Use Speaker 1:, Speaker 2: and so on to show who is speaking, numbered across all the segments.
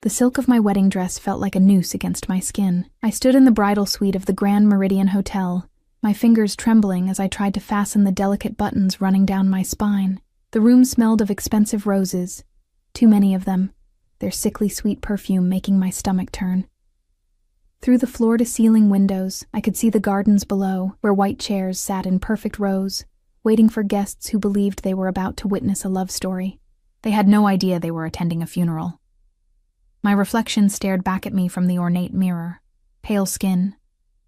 Speaker 1: The silk of my wedding dress felt like a noose against my skin. I stood in the bridal suite of the Grand Meridian Hotel, my fingers trembling as I tried to fasten the delicate buttons running down my spine. The room smelled of expensive roses, too many of them, their sickly sweet perfume making my stomach turn. Through the floor-to-ceiling windows, I could see the gardens below, where white chairs sat in perfect rows, waiting for guests who believed they were about to witness a love story. They had no idea they were attending a funeral. My reflection stared back at me from the ornate mirror. Pale skin,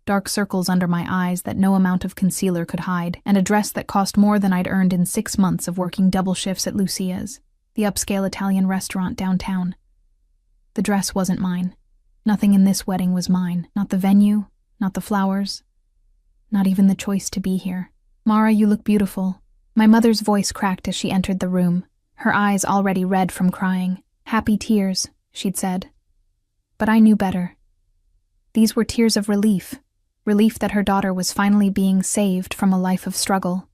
Speaker 1: dark circles under my eyes that no amount of concealer could hide, and a dress that cost more than I'd earned in 6 months of working double shifts at Lucia's, the upscale Italian restaurant downtown. The dress wasn't mine. Nothing in this wedding was mine. Not the venue, not the flowers, not even the choice to be here. "Mara, you look beautiful." My mother's voice cracked as she entered the room, her eyes already red from crying. "Happy tears," she'd said. But I knew better. These were tears of relief that her daughter was finally being saved from a life of struggle.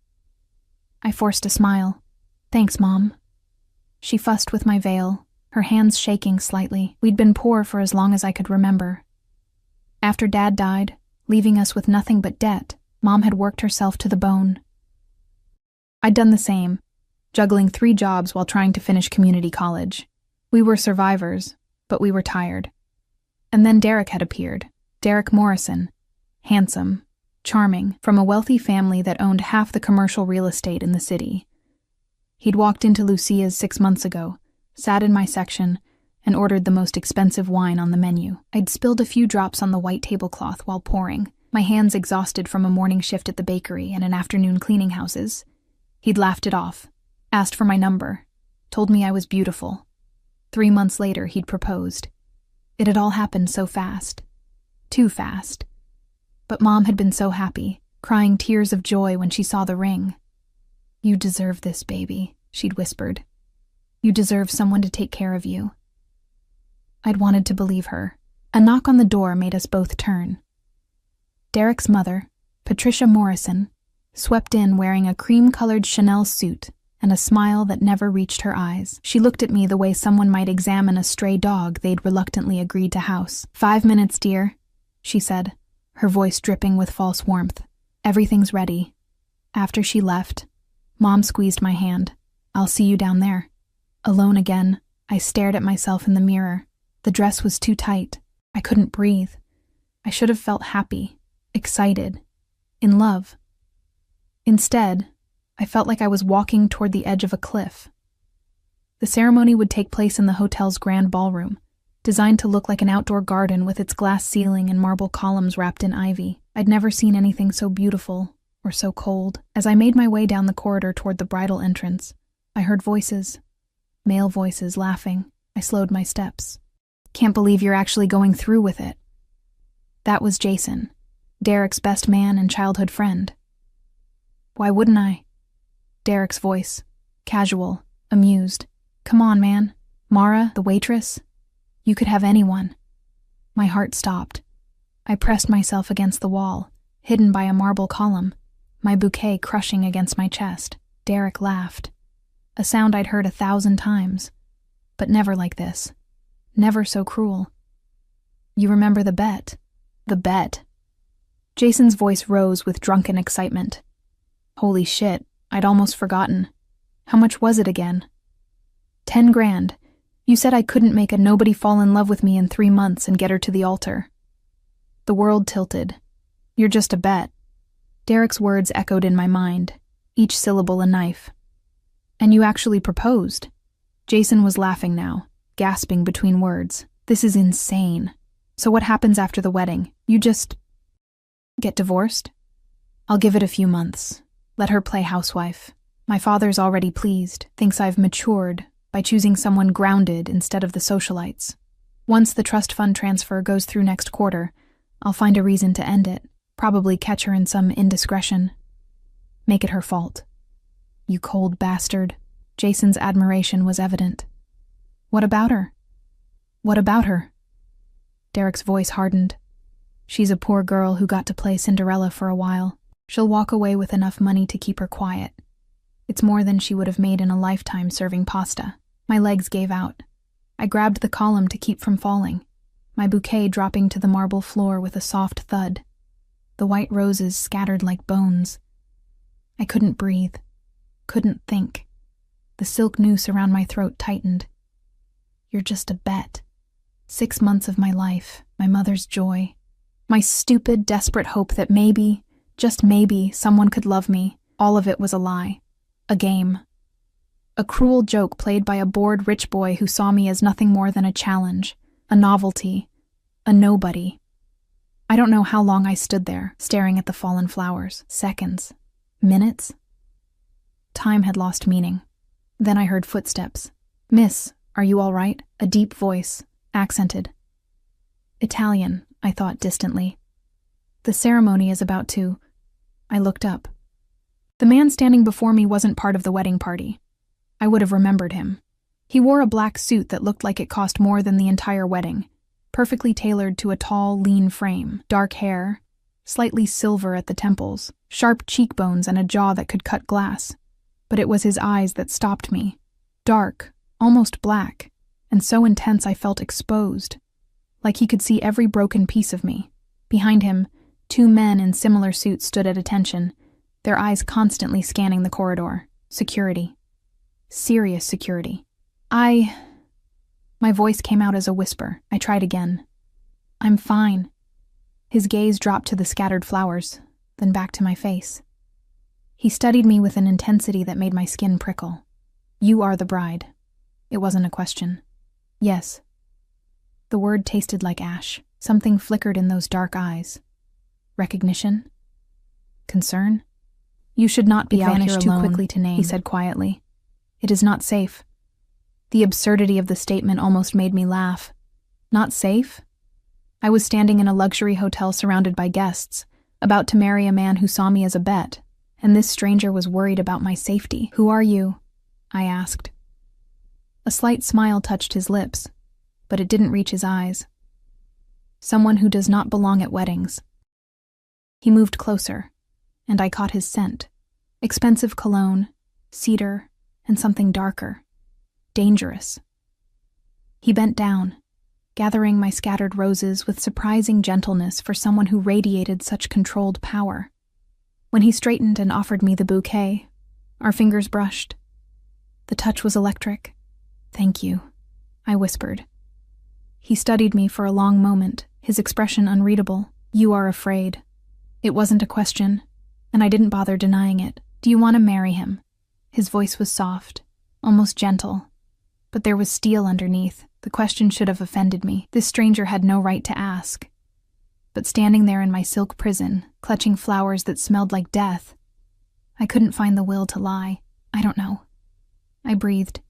Speaker 1: I forced a smile. "Thanks, Mom." She fussed with my veil, her hands shaking slightly. We'd been poor for as long as I could remember. After Dad died, leaving us with nothing but debt, Mom had worked herself to the bone. I'd done the same, juggling 3 jobs while trying to finish community college. We were survivors, but we were tired. And then Derek had appeared. Derek Morrison. Handsome, charming, from a wealthy family that owned half the commercial real estate in the city. He'd walked into Lucia's 6 months ago, sat in my section, and ordered the most expensive wine on the menu. I'd spilled a few drops on the white tablecloth while pouring, my hands exhausted from a morning shift at the bakery and an afternoon cleaning houses. He'd laughed it off, asked for my number, told me I was beautiful. 3 months later, he'd proposed. It had all happened so fast. Too fast. But Mom had been so happy, crying tears of joy when she saw the ring. "You deserve this, baby," she'd whispered. "You deserve someone to take care of you." I'd wanted to believe her. A knock on the door made us both turn. Derek's mother, Patricia Morrison, swept in wearing a cream-colored Chanel suit and a smile that never reached her eyes. She looked at me the way someone might examine a stray dog they'd reluctantly agreed to house. "5 minutes, dear," she said, her voice dripping with false warmth. "Everything's ready." After she left, Mom squeezed my hand. "I'll see you down there." Alone again, I stared at myself in the mirror. The dress was too tight. I couldn't breathe. I should have felt happy, excited, in love. Instead, I felt like I was walking toward the edge of a cliff. The ceremony would take place in the hotel's grand ballroom, designed to look like an outdoor garden with its glass ceiling and marble columns wrapped in ivy. I'd never seen anything so beautiful or so cold. As I made my way down the corridor toward the bridal entrance, I heard voices, male voices laughing. I slowed my steps. "Can't believe you're actually going through with it." That was Jason, Derek's best man and childhood friend. "Why wouldn't I?" Derek's voice, casual, amused. "Come on, man. Mara, the waitress? You could have anyone." My heart stopped. I pressed myself against the wall, hidden by a marble column, my bouquet crushing against my chest. Derek laughed. A sound I'd heard 1,000 times, but never like this. Never so cruel. "You remember the bet?" "The bet?" Jason's voice rose with drunken excitement. "Holy shit, I'd almost forgotten. How much was it again?" 10 grand. You said I couldn't make a nobody fall in love with me in 3 months and get her to the altar." The world tilted. "You're just a bet." Derek's words echoed in my mind, each syllable a knife. "And you actually proposed?" Jason was laughing now, gasping between words. "This is insane. So what happens after the wedding? You just get divorced?" "I'll give it a few months. Let her play housewife. My father's already pleased, thinks I've matured by choosing someone grounded instead of the socialites. Once the trust fund transfer goes through next quarter, I'll find a reason to end it, probably catch her in some indiscretion. Make it her fault." "You cold bastard." Jason's admiration was evident. "What about her?" "What about her?" Derek's voice hardened. "She's a poor girl who got to play Cinderella for a while. She'll walk away with enough money to keep her quiet. It's more than she would have made in a lifetime serving pasta." My legs gave out. I grabbed the column to keep from falling, my bouquet dropping to the marble floor with a soft thud. The white roses scattered like bones. I couldn't breathe, couldn't think. The silk noose around my throat tightened. You're just a bet. 6 months of my life, my mother's joy, my stupid, desperate hope that maybe, just maybe, someone could love me. All of it was a lie. A game. A cruel joke played by a bored rich boy who saw me as nothing more than a challenge, a novelty, a nobody. I don't know how long I stood there, staring at the fallen flowers. Seconds. Minutes? Time had lost meaning. Then I heard footsteps. "Miss, are you all right?" A deep voice, accented. Italian, I thought distantly. The ceremony is about to... I looked up. The man standing before me wasn't part of the wedding party. I would have remembered him. He wore a black suit that looked like it cost more than the entire wedding, perfectly tailored to a tall, lean frame, dark hair, slightly silver at the temples, sharp cheekbones and a jaw that could cut glass. But it was his eyes that stopped me. Dark, almost black, and so intense I felt exposed, like he could see every broken piece of me. Behind him, 2 men in similar suits stood at attention, their eyes constantly scanning the corridor. Security. Serious security. My voice came out as a whisper. I tried again. "I'm fine." His gaze dropped to the scattered flowers, then back to my face. He studied me with an intensity that made my skin prickle. "You are the bride." It wasn't a question. "Yes." The word tasted like ash. Something flickered in those dark eyes. Recognition? Concern? "You should not be out here alone," too quickly to name, he said quietly. "It is not safe." The absurdity of the statement almost made me laugh. Not safe? I was standing in a luxury hotel surrounded by guests, about to marry a man who saw me as a bet, and this stranger was worried about my safety. "Who are you?" I asked. A slight smile touched his lips, but it didn't reach his eyes. "Someone who does not belong at weddings." He moved closer, and I caught his scent. Expensive cologne, cedar, and something darker. Dangerous. He bent down, gathering my scattered roses with surprising gentleness for someone who radiated such controlled power. When he straightened and offered me the bouquet, our fingers brushed. The touch was electric. "Thank you," I whispered. He studied me for a long moment, his expression unreadable. "You are afraid." It wasn't a question, and I didn't bother denying it. "Do you want to marry him?" His voice was soft, almost gentle, but there was steel underneath. The question should have offended me. This stranger had no right to ask. But standing there in my silk prison, clutching flowers that smelled like death, I couldn't find the will to lie. "I don't know." I breathed.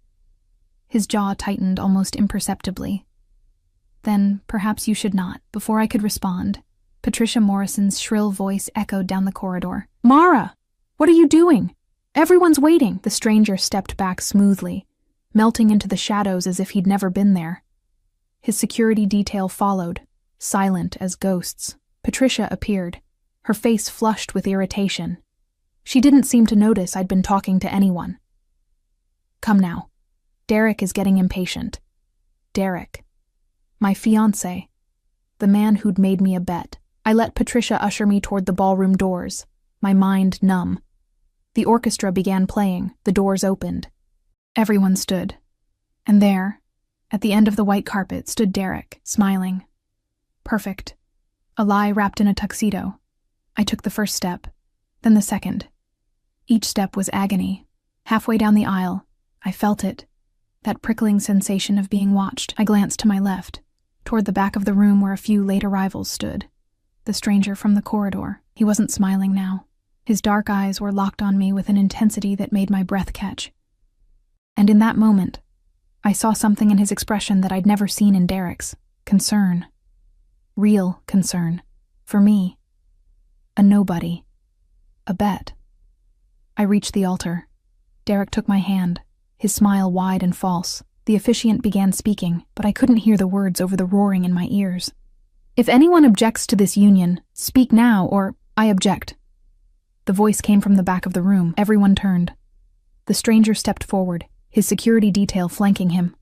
Speaker 1: His jaw tightened almost imperceptibly. "Then perhaps you should not." Before I could respond, Patricia Morrison's shrill voice echoed down the corridor. "Mara! What are you doing? Everyone's waiting." The stranger stepped back smoothly, melting into the shadows as if he'd never been there. His security detail followed, silent as ghosts. Patricia appeared, her face flushed with irritation. She didn't seem to notice I'd been talking to anyone. "Come now. Derek is getting impatient." Derek. My fiancé. The man who'd made me a bet. I let Patricia usher me toward the ballroom doors, my mind numb. The orchestra began playing, the doors opened. Everyone stood. And there, at the end of the white carpet, stood Derek, smiling. Perfect. A lie wrapped in a tuxedo. I took the first step, then the second. Each step was agony. Halfway down the aisle, I felt it, that prickling sensation of being watched. I glanced to my left, toward the back of the room where a few late arrivals stood. The stranger from the corridor. He wasn't smiling now. His dark eyes were locked on me with an intensity that made my breath catch. And in that moment, I saw something in his expression that I'd never seen in Derek's. Concern. Real concern. For me. A nobody. A bet. I reached the altar. Derek took my hand, his smile wide and false. The officiant began speaking, but I couldn't hear the words over the roaring in my ears. "If anyone objects to this union, speak now, or I object." The voice came from the back of the room. Everyone turned. The stranger stepped forward, his security detail flanking him.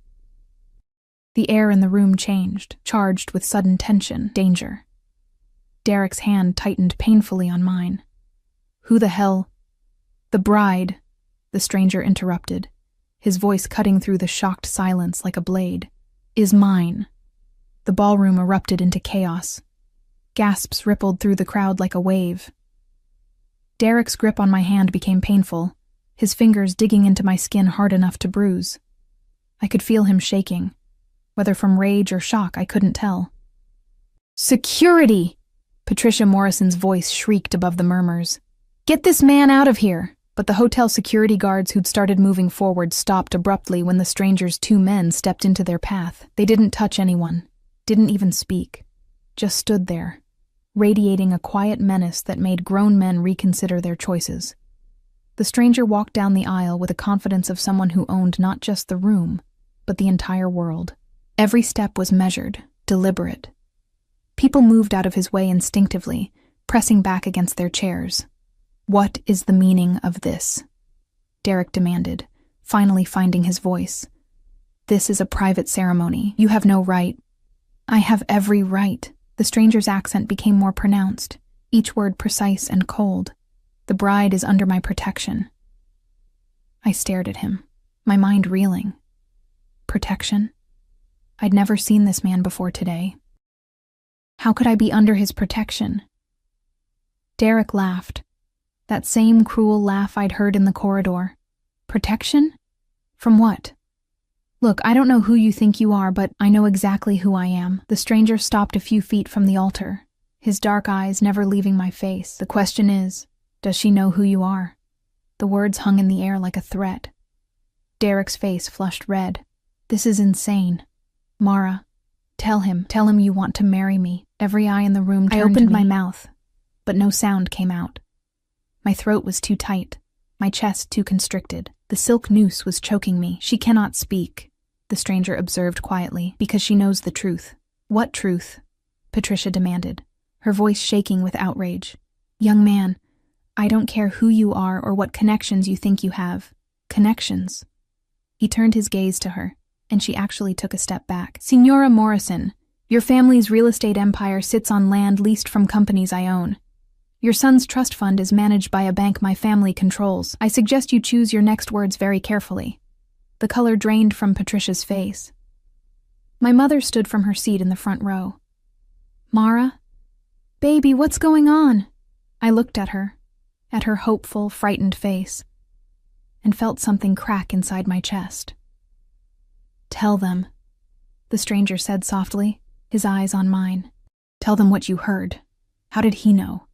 Speaker 1: The air in the room changed, charged with sudden tension, danger. Derek's hand tightened painfully on mine. "Who the hell—" "The bride," the stranger interrupted, his voice cutting through the shocked silence like a blade, "is mine." The ballroom erupted into chaos. Gasps rippled through the crowd like a wave. Derek's grip on my hand became painful, his fingers digging into my skin hard enough to bruise. I could feel him shaking. Whether from rage or shock, I couldn't tell. "Security!" Patricia Morrison's voice shrieked above the murmurs. "Get this man out of here!" But the hotel security guards who'd started moving forward stopped abruptly when the stranger's 2 men stepped into their path. They didn't touch anyone, didn't even speak, just stood there, radiating a quiet menace that made grown men reconsider their choices. The stranger walked down the aisle with the confidence of someone who owned not just the room, but the entire world. Every step was measured, deliberate. People moved out of his way instinctively, pressing back against their chairs. "What is the meaning of this?" Derek demanded, finally finding his voice. "This is a private ceremony. You have no right." "I have every right." The stranger's accent became more pronounced, each word precise and cold. "The bride is under my protection." I stared at him, my mind reeling. Protection? I'd never seen this man before today. How could I be under his protection? Derek laughed. That same cruel laugh I'd heard in the corridor. Protection? From what? "Look, I don't know who you think you are, but I know exactly who I am." The stranger stopped a few feet from the altar, his dark eyes never leaving my face. "The question is, does she know who you are?" The words hung in the air like a threat. Derek's face flushed red. "This is insane. Mara, tell him you want to marry me." Every eye in the room turned to me. I opened my mouth, but no sound came out. My throat was too tight, my chest too constricted. The silk noose was choking me. "She cannot speak," the stranger observed quietly, "because she knows the truth." "What truth?" Patricia demanded, her voice shaking with outrage. "Young man, I don't care who you are or what connections you think you have." "Connections?" He turned his gaze to her, and she actually took a step back. "Signora Morrison, your family's real estate empire sits on land leased from companies I own. Your son's trust fund is managed by a bank my family controls. I suggest you choose your next words very carefully." The color drained from Patricia's face. My mother stood from her seat in the front row. "Mara? Baby, what's going on?" I looked at her hopeful, frightened face, and felt something crack inside my chest. "Tell them," the stranger said softly, his eyes on mine. "Tell them what you heard. How did he know?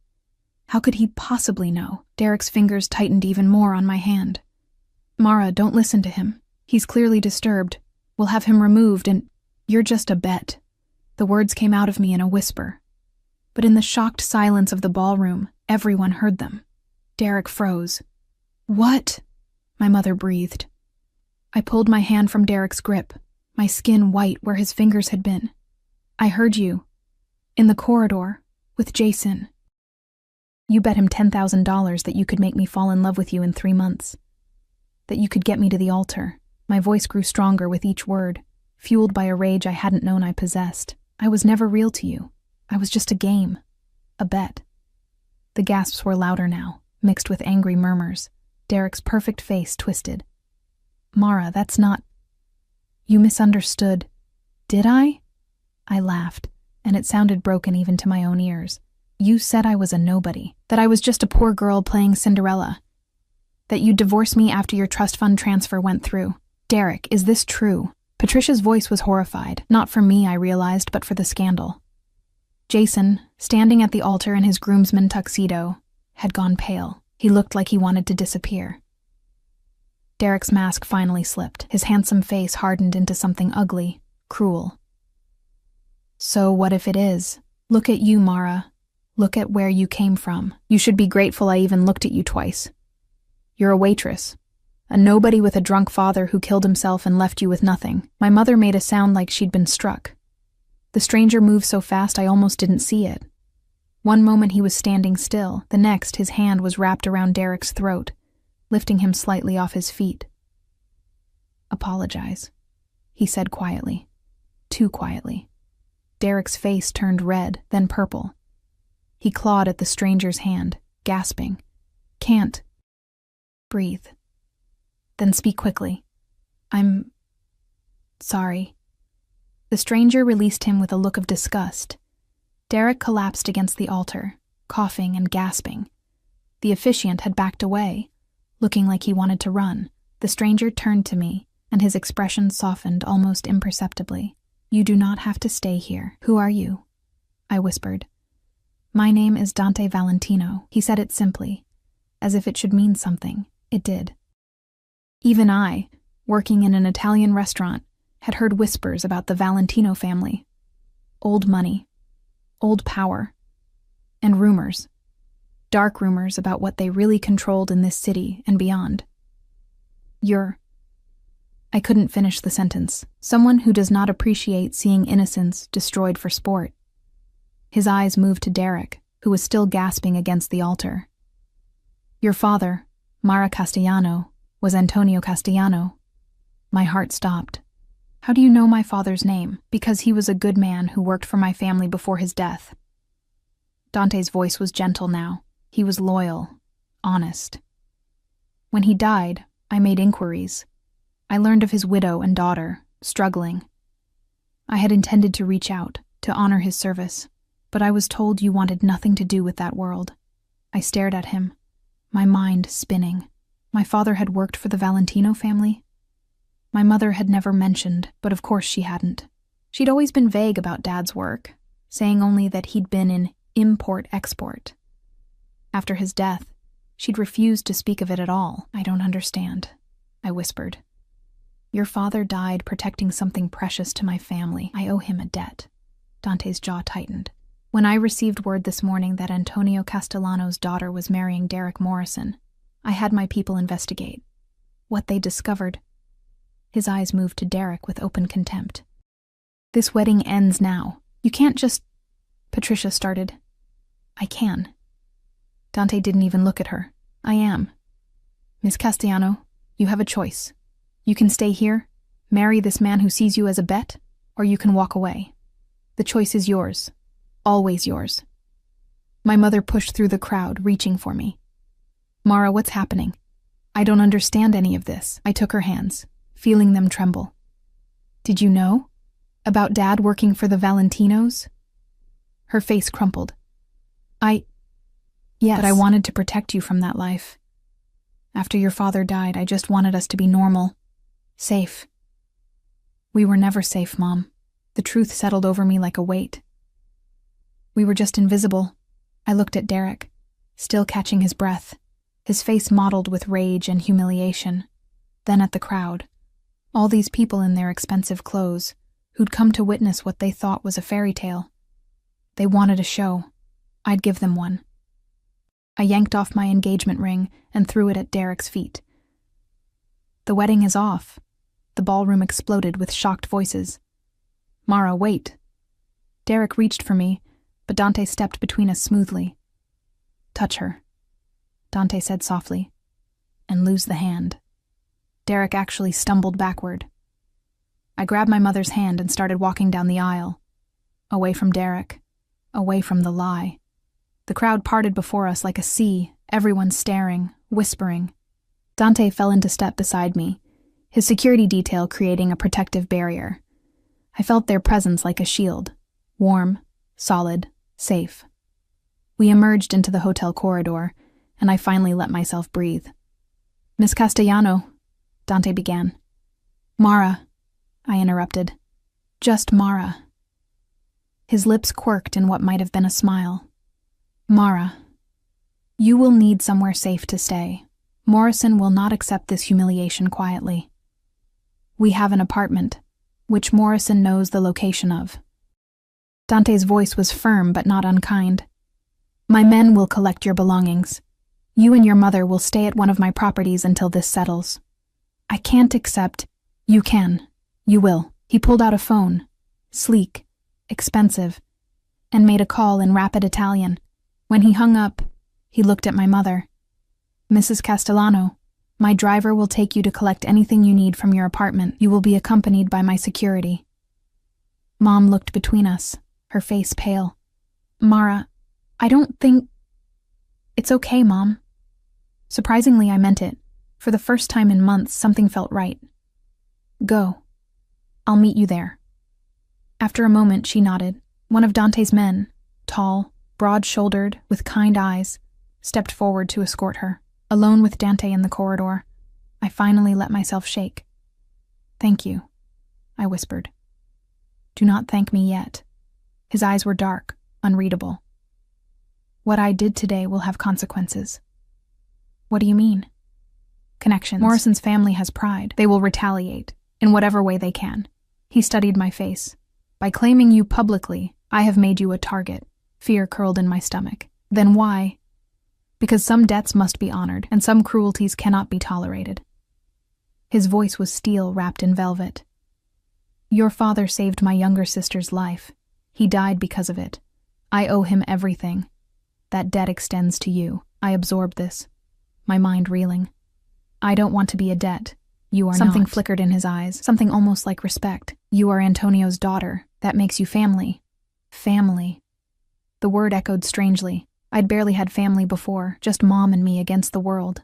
Speaker 1: How could he possibly know?" Derek's fingers tightened even more on my hand. "Mara, don't listen to him. He's clearly disturbed. We'll have him removed and—" "You're just a bet." The words came out of me in a whisper. But in the shocked silence of the ballroom, everyone heard them. Derek froze. "What?" my mother breathed. I pulled my hand from Derek's grip, my skin white where his fingers had been. "I heard you. In the corridor, with Jason. You bet him $10,000 that you could make me fall in love with you in 3 months. That you could get me to the altar." My voice grew stronger with each word, fueled by a rage I hadn't known I possessed. "I was never real to you. I was just a game. A bet." The gasps were louder now, mixed with angry murmurs. Derek's perfect face twisted. "Mara, that's not—" "You misunderstood." "Did I?" I laughed, and it sounded broken even to my own ears. "You said I was a nobody, that I was just a poor girl playing Cinderella, that you'd divorce me after your trust fund transfer went through. Derek, is this true?" Patricia's voice was horrified, not for me, I realized, but for the scandal. Jason, standing at the altar in his groomsman tuxedo, had gone pale. He looked like he wanted to disappear. Derek's mask finally slipped. His handsome face hardened into something ugly, cruel. "So what if it is? Look at you, Mara. Look at where you came from. You should be grateful I even looked at you twice. You're a waitress. A nobody with a drunk father who killed himself and left you with nothing." My mother made a sound like she'd been struck. The stranger moved so fast I almost didn't see it. One moment he was standing still, the next his hand was wrapped around Derek's throat, lifting him slightly off his feet. "Apologize," he said quietly. too quietly. Derek's face turned red, then purple. He clawed at the stranger's hand, gasping. "Can't. Breathe. Then speak quickly. I'm sorry." The stranger released him with a look of disgust. Derek collapsed against the altar, coughing and gasping. The officiant had backed away, looking like he wanted to run. The stranger turned to me, and his expression softened almost imperceptibly. "You do not have to stay here. Who are you?" I whispered. "My name is Dante Valentino." He said it simply, as if it should mean something. It did. Even I, working in an Italian restaurant, had heard whispers about the Valentino family. Old money, old power, and rumors. Dark rumors about what they really controlled in this city and beyond. I couldn't finish the sentence. "Someone who does not appreciate seeing innocence destroyed for sport." His eyes moved to Derek, who was still gasping against the altar. "Your father, Mara Castellano, was Antonio Castellano." My heart stopped. "How do you know my father's name?" "Because he was a good man who worked for my family before his death." Dante's voice was gentle now. He was loyal, honest. "When he died, I made inquiries. I learned of his widow and daughter, struggling. I had intended to reach out, to honor his service, but I was told you wanted nothing to do with that world." I stared at him, my mind spinning. My father had worked for the Valentino family? My mother had never mentioned, but of course she hadn't. She'd always been vague about Dad's work, saying only that he'd been in import-export. After his death, she'd refused to speak of it at all. "I don't understand," I whispered. "Your father died protecting something precious to my family. I owe him a debt." Dante's jaw tightened. "When I received word this morning that Antonio Castellano's daughter was marrying Derek Morrison, I had my people investigate. What they discovered..." His eyes moved to Derek with open contempt. "This wedding ends now. You can't just..." Patricia started. "I can." Dante didn't even look at her. "I am. Miss Castellano, you have a choice. You can stay here, marry this man who sees you as a bet, or you can walk away. The choice is yours. Always yours." My mother pushed through the crowd, reaching for me. "Mara, what's happening? I don't understand any of this." I took her hands, feeling them tremble. "Did you know? About Dad working for the Valentinos?" Her face crumpled. Yes, but I wanted to protect you from that life. After your father died, I just wanted us to be normal. Safe. We were never safe, Mom. The truth settled over me like a weight. We were just invisible." I looked at Derek, still catching his breath, his face mottled with rage and humiliation. Then at the crowd. All these people in their expensive clothes, who'd come to witness what they thought was a fairy tale. They wanted a show. I'd give them one. I yanked off my engagement ring and threw it at Derek's feet. "The wedding is off." The ballroom exploded with shocked voices. "Mara, wait." Derek reached for me, but Dante stepped between us smoothly. "Touch her," Dante said softly, "and lose the hand." Derek actually stumbled backward. I grabbed my mother's hand and started walking down the aisle, away from Derek, away from the lie. The crowd parted before us like a sea, everyone staring, whispering. Dante fell into step beside me, his security detail creating a protective barrier. I felt their presence like a shield, warm, solid, safe. We emerged into the hotel corridor, and I finally let myself breathe. "Miss Castellano," Dante began. "Mara," I interrupted. "Just Mara." His lips quirked in what might have been a smile. "Mara, you will need somewhere safe to stay. Morrison will not accept this humiliation quietly. We have an apartment, which Morrison knows the location of." Dante's voice was firm but not unkind. "My men will collect your belongings. You and your mother will stay at one of my properties until this settles. I can't accept..." "You can. You will." He pulled out a phone, sleek, expensive, and made a call in rapid Italian. When he hung up, he looked at my mother. "Mrs. Castellano, my driver will take you to collect anything you need from your apartment. You will be accompanied by my security." Mom looked between us, her face pale. Mara, I don't think... It's okay, Mom. Surprisingly, I meant it. For the first time in months, something felt right. Go. I'll meet you there. After a moment, she nodded. One of Dante's men, tall, broad-shouldered, with kind eyes, stepped forward to escort her. Alone with Dante in the corridor, I finally let myself shake. Thank you, I whispered. Do not thank me yet. His eyes were dark, unreadable. What I did today will have consequences. What do you mean? Connections. Morrison's family has pride. They will retaliate, in whatever way they can. He studied my face. By claiming you publicly, I have made you a target. Fear curled in my stomach. Then why? Because some debts must be honored, and some cruelties cannot be tolerated. His voice was steel wrapped in velvet. Your father saved my younger sister's life. He died because of it. I owe him everything. That debt extends to you. I absorbed this, my mind reeling. I don't want to be a debt. You are not. Something flickered in his eyes, something almost like respect. You are Antonio's daughter. That makes you family. Family. The word echoed strangely. I'd barely had family before, just Mom and me against the world.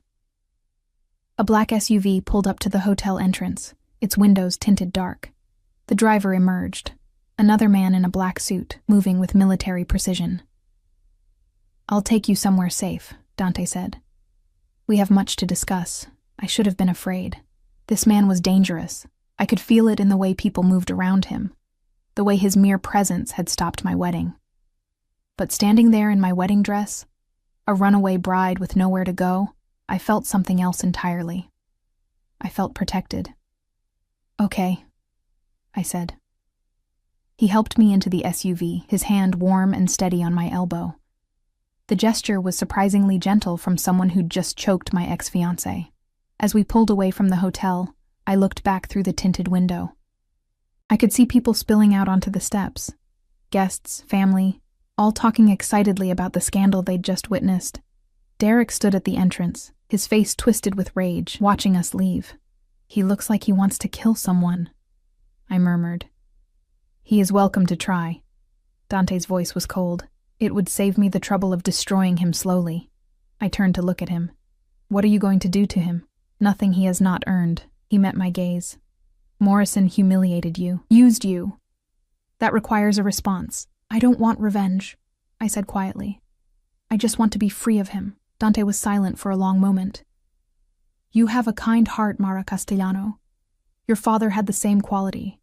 Speaker 1: A black SUV pulled up to the hotel entrance, its windows tinted dark. The driver emerged, another man in a black suit, moving with military precision. I'll take you somewhere safe, Dante said. We have much to discuss. I should have been afraid. This man was dangerous. I could feel it in the way people moved around him, the way his mere presence had stopped my wedding. But standing there in my wedding dress, a runaway bride with nowhere to go, I felt something else entirely. I felt protected. Okay, I said. He helped me into the SUV, his hand warm and steady on my elbow. The gesture was surprisingly gentle from someone who'd just choked my ex-fiancé. As we pulled away from the hotel, I looked back through the tinted window. I could see people spilling out onto the steps. Guests, family, all talking excitedly about the scandal they'd just witnessed. Derek stood at the entrance, his face twisted with rage, watching us leave. He looks like he wants to kill someone, I murmured. He is welcome to try. Dante's voice was cold. It would save me the trouble of destroying him slowly. I turned to look at him. What are you going to do to him? Nothing he has not earned. He met my gaze. Morrison humiliated you, used you. That requires a response. I don't want revenge, I said quietly. I just want to be free of him. Dante was silent for a long moment. You have a kind heart, Mara Castellano. Your father had the same quality.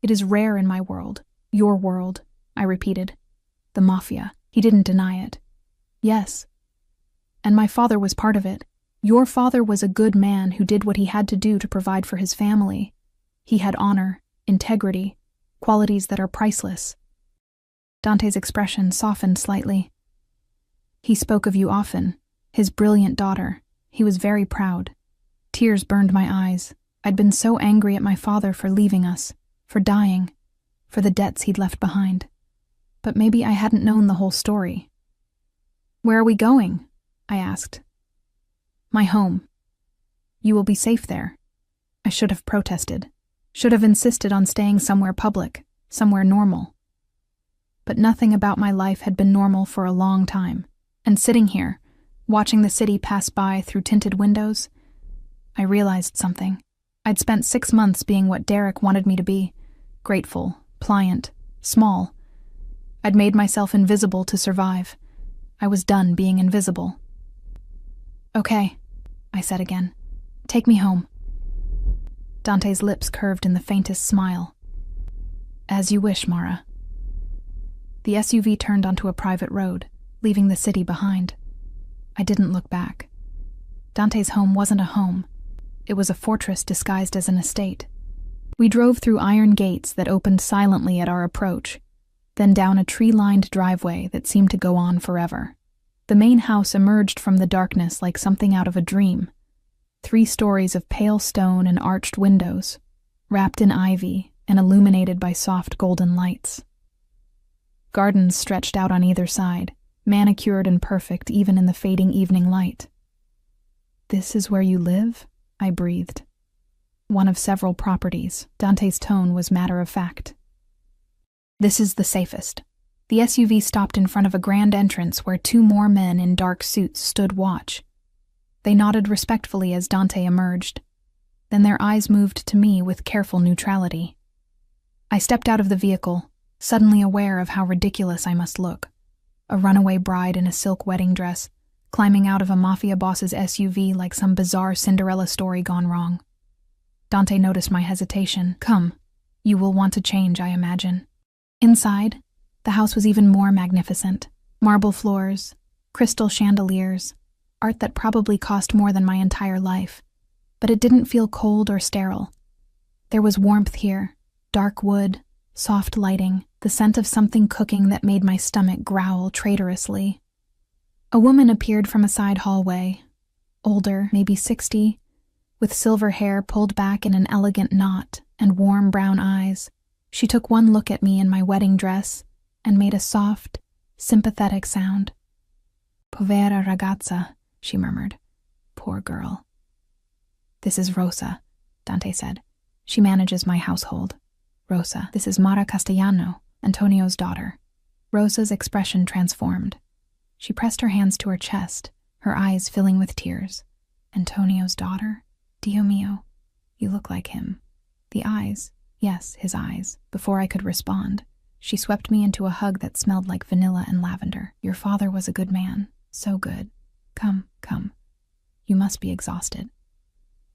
Speaker 1: It is rare in my world. Your world, I repeated. The Mafia. He didn't deny it. Yes. And my father was part of it. Your father was a good man who did what he had to do to provide for his family. He had honor, integrity, qualities that are priceless. Dante's expression softened slightly. He spoke of you often, his brilliant daughter. He was very proud. Tears burned my eyes. I'd been so angry at my father for leaving us, for dying, for the debts he'd left behind. But maybe I hadn't known the whole story. Where are we going? I asked. My home. You will be safe there. I should have protested, should have insisted on staying somewhere public, somewhere normal. But nothing about my life had been normal for a long time, and sitting here, watching the city pass by through tinted windows, I realized something. I'd spent 6 months being what Derek wanted me to be, grateful, pliant, small. I'd made myself invisible to survive. I was done being invisible. Okay, I said again. Take me home. Dante's lips curved in the faintest smile. As you wish, Mara. The SUV turned onto a private road, leaving the city behind. I didn't look back. Dante's home wasn't a home. It was a fortress disguised as an estate. We drove through iron gates that opened silently at our approach, then down a tree-lined driveway that seemed to go on forever. The main house emerged from the darkness like something out of a dream. 3 stories of pale stone and arched windows, wrapped in ivy and illuminated by soft golden lights. Gardens stretched out on either side, manicured and perfect even in the fading evening light. This is where you live? I breathed. One of several properties. Dante's tone was matter-of-fact. This is the safest. The SUV stopped in front of a grand entrance where 2 more men in dark suits stood watch. They nodded respectfully as Dante emerged. Then their eyes moved to me with careful neutrality. I stepped out of the vehicle, suddenly aware of how ridiculous I must look. A runaway bride in a silk wedding dress, climbing out of a mafia boss's SUV like some bizarre Cinderella story gone wrong. Dante noticed my hesitation. Come, you will want to change, I imagine. Inside, the house was even more magnificent. Marble floors, crystal chandeliers, art that probably cost more than my entire life. But it didn't feel cold or sterile. There was warmth here, dark wood, soft lighting, the scent of something cooking that made my stomach growl traitorously. A woman appeared from a side hallway, older, maybe 60, with silver hair pulled back in an elegant knot and warm brown eyes. She took one look at me in my wedding dress and made a soft, sympathetic sound. Povera ragazza, she murmured. Poor girl. This is Rosa, Dante said. She manages my household. Rosa, this is Mara Castellano, Antonio's daughter. Rosa's expression transformed. She pressed her hands to her chest, her eyes filling with tears. Antonio's daughter? Dio mio, you look like him. The eyes, yes, his eyes. Before I could respond, she swept me into a hug that smelled like vanilla and lavender. Your father was a good man, so good. Come, come. You must be exhausted.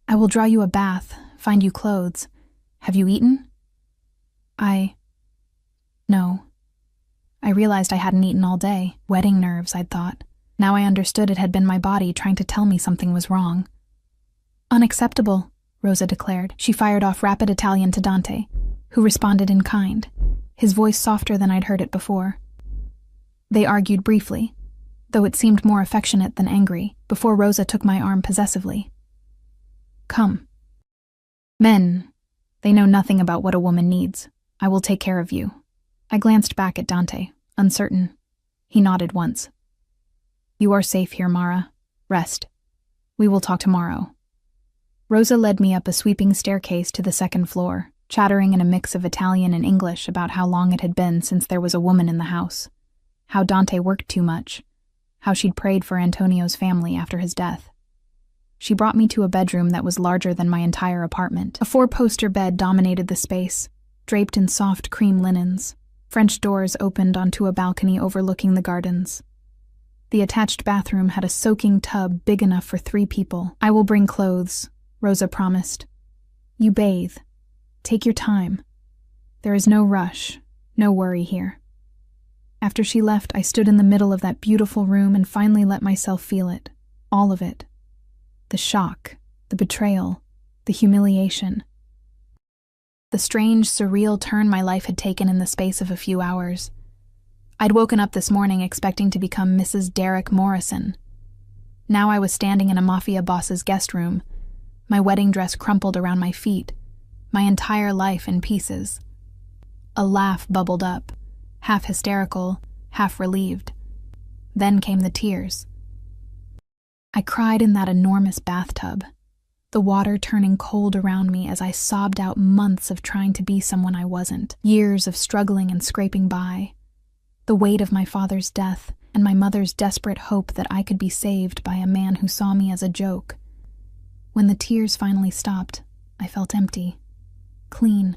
Speaker 1: I will draw you a bath, find you clothes. Have you eaten? No. I realized I hadn't eaten all day. Wedding nerves, I'd thought. Now I understood it had been my body trying to tell me something was wrong. Unacceptable, Rosa declared. She fired off rapid Italian to Dante, who responded in kind, his voice softer than I'd heard it before. They argued briefly, though it seemed more affectionate than angry, before Rosa took my arm possessively. Come. Men, they know nothing about what a woman needs. I will take care of you. I glanced back at Dante, uncertain. He nodded once. You are safe here, Mara. Rest. We will talk tomorrow. Rosa led me up a sweeping staircase to the second floor, chattering in a mix of Italian and English about how long it had been since there was a woman in the house, how Dante worked too much, how she'd prayed for Antonio's family after his death. She brought me to a bedroom that was larger than my entire apartment. A 4-poster bed dominated the space, draped in soft cream linens. French doors opened onto a balcony overlooking the gardens. The attached bathroom had a soaking tub big enough for 3 people. I will bring clothes, Rosa promised. You bathe. Take your time. There is no rush, no worry here. After she left, I stood in the middle of that beautiful room and finally let myself feel it. All of it. The shock, the betrayal, the humiliation. The strange, surreal turn my life had taken in the space of a few hours. I'd woken up this morning expecting to become Mrs. Derek Morrison. Now I was standing in a mafia boss's guest room, my wedding dress crumpled around my feet, my entire life in pieces. A laugh bubbled up, half hysterical, half relieved. Then came the tears. I cried in that enormous bathtub, the water turning cold around me as I sobbed out months of trying to be someone I wasn't, years of struggling and scraping by, the weight of my father's death and my mother's desperate hope that I could be saved by a man who saw me as a joke. When the tears finally stopped, I felt empty, clean,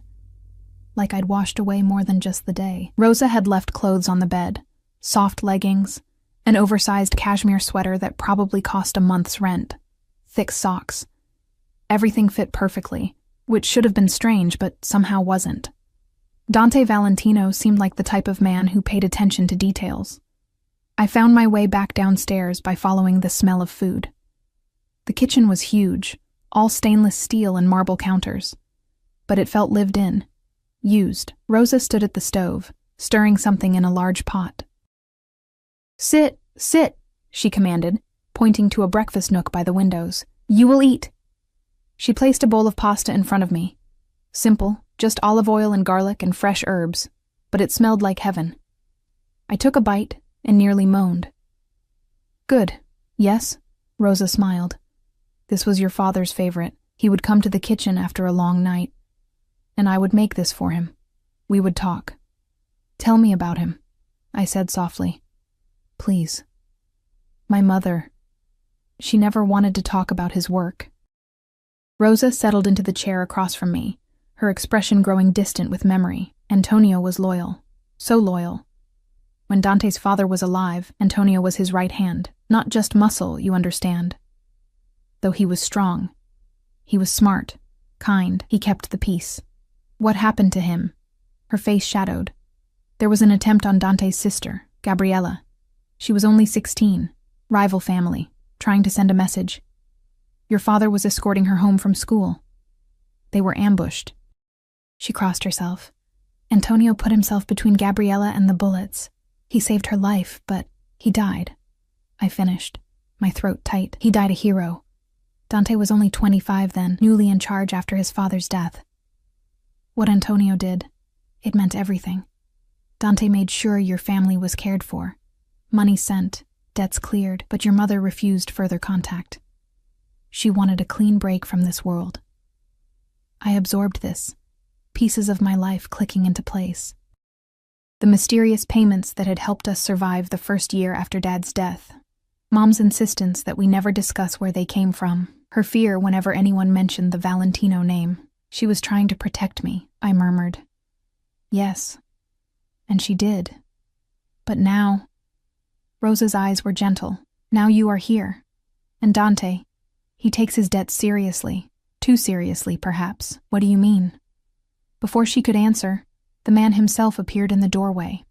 Speaker 1: like I'd washed away more than just the day. Rosa had left clothes on the bed, soft leggings, an oversized cashmere sweater that probably cost a month's rent, thick socks. Everything fit perfectly, which should have been strange but somehow wasn't. Dante Valentino seemed like the type of man who paid attention to details. I found my way back downstairs by following the smell of food. The kitchen was huge, all stainless steel and marble counters, but it felt lived in, used. Rosa stood at the stove, stirring something in a large pot. Sit, sit, she commanded, pointing to a breakfast nook by the windows. You will eat. She placed a bowl of pasta in front of me. Simple, just olive oil and garlic and fresh herbs, but it smelled like heaven. I took a bite and nearly moaned. Good, yes? Rosa smiled. This was your father's favorite. He would come to the kitchen after a long night, and I would make this for him. We would talk. Tell me about him, I said softly. Please. My mother. She never wanted to talk about his work. Rosa settled into the chair across from me, her expression growing distant with memory. Antonio was loyal. So loyal. When Dante's father was alive, Antonio was his right hand. Not just muscle, you understand. Though he was strong. He was smart, kind, he kept the peace. What happened to him? Her face shadowed. There was an attempt on Dante's sister, Gabriella. She was only 16, rival family, trying to send a message. Your father was escorting her home from school. They were ambushed. She crossed herself. Antonio put himself between Gabriella and the bullets. He saved her life, but he died. I finished, my throat tight. He died a hero. Dante was only 25 then, newly in charge after his father's death. What Antonio did, it meant everything. Dante made sure your family was cared for. Money sent, debts cleared, but your mother refused further contact. She wanted a clean break from this world. I absorbed this, pieces of my life clicking into place. The mysterious payments that had helped us survive the first year after Dad's death. Mom's insistence that we never discuss where they came from. Her fear whenever anyone mentioned the Valentino name. She was trying to protect me, I murmured. Yes. And she did. But now... Rosa's eyes were gentle. Now you are here. And Dante, he takes his debts seriously. Too seriously, perhaps. What do you mean? Before she could answer, the man himself appeared in the doorway.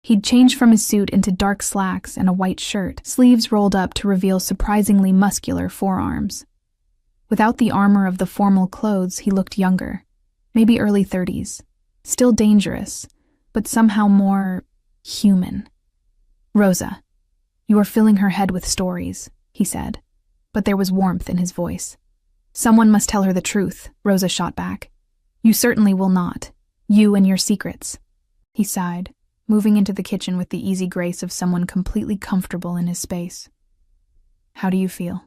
Speaker 1: He'd changed from his suit into dark slacks and a white shirt, sleeves rolled up to reveal surprisingly muscular forearms. Without the armor of the formal clothes, he looked younger, maybe early 30s. Still dangerous, but somehow more human. Rosa, you are filling her head with stories, he said, but there was warmth in his voice. Someone must tell her the truth, Rosa shot back. You certainly will not. You and your secrets. He sighed, moving into the kitchen with the easy grace of someone completely comfortable in his space. How do you feel?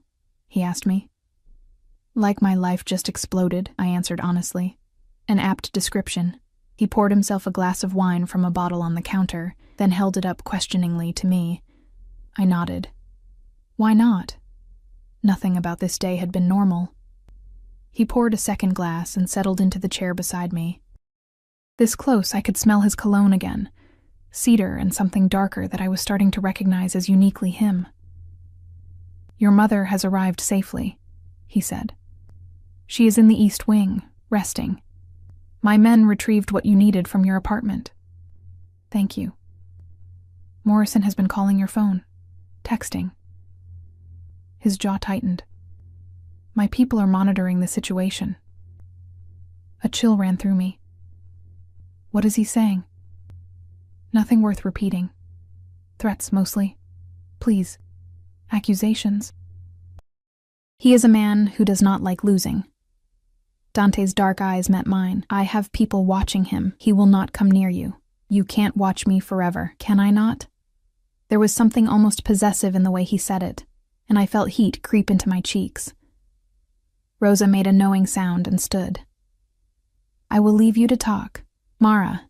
Speaker 1: He asked me. Like my life just exploded, I answered honestly. An apt description. He poured himself a glass of wine from a bottle on the counter, then held it up questioningly to me. I nodded. Why not? Nothing about this day had been normal. He poured a second glass and settled into the chair beside me. This close, I could smell his cologne again. Cedar and something darker that I was starting to recognize as uniquely him. Your mother has arrived safely, he said. She is in the East Wing, resting. My men retrieved what you needed from your apartment. Thank you. Morrison has been calling your phone, texting. His jaw tightened. My people are monitoring the situation. A chill ran through me. What is he saying? Nothing worth repeating. Threats, mostly. Please. Accusations. He is a man who does not like losing. Dante's dark eyes met mine. I have people watching him. He will not come near you. You can't watch me forever, can I not? There was something almost possessive in the way he said it, and I felt heat creep into my cheeks. Rosa made a knowing sound and stood. I will leave you to talk. Mara,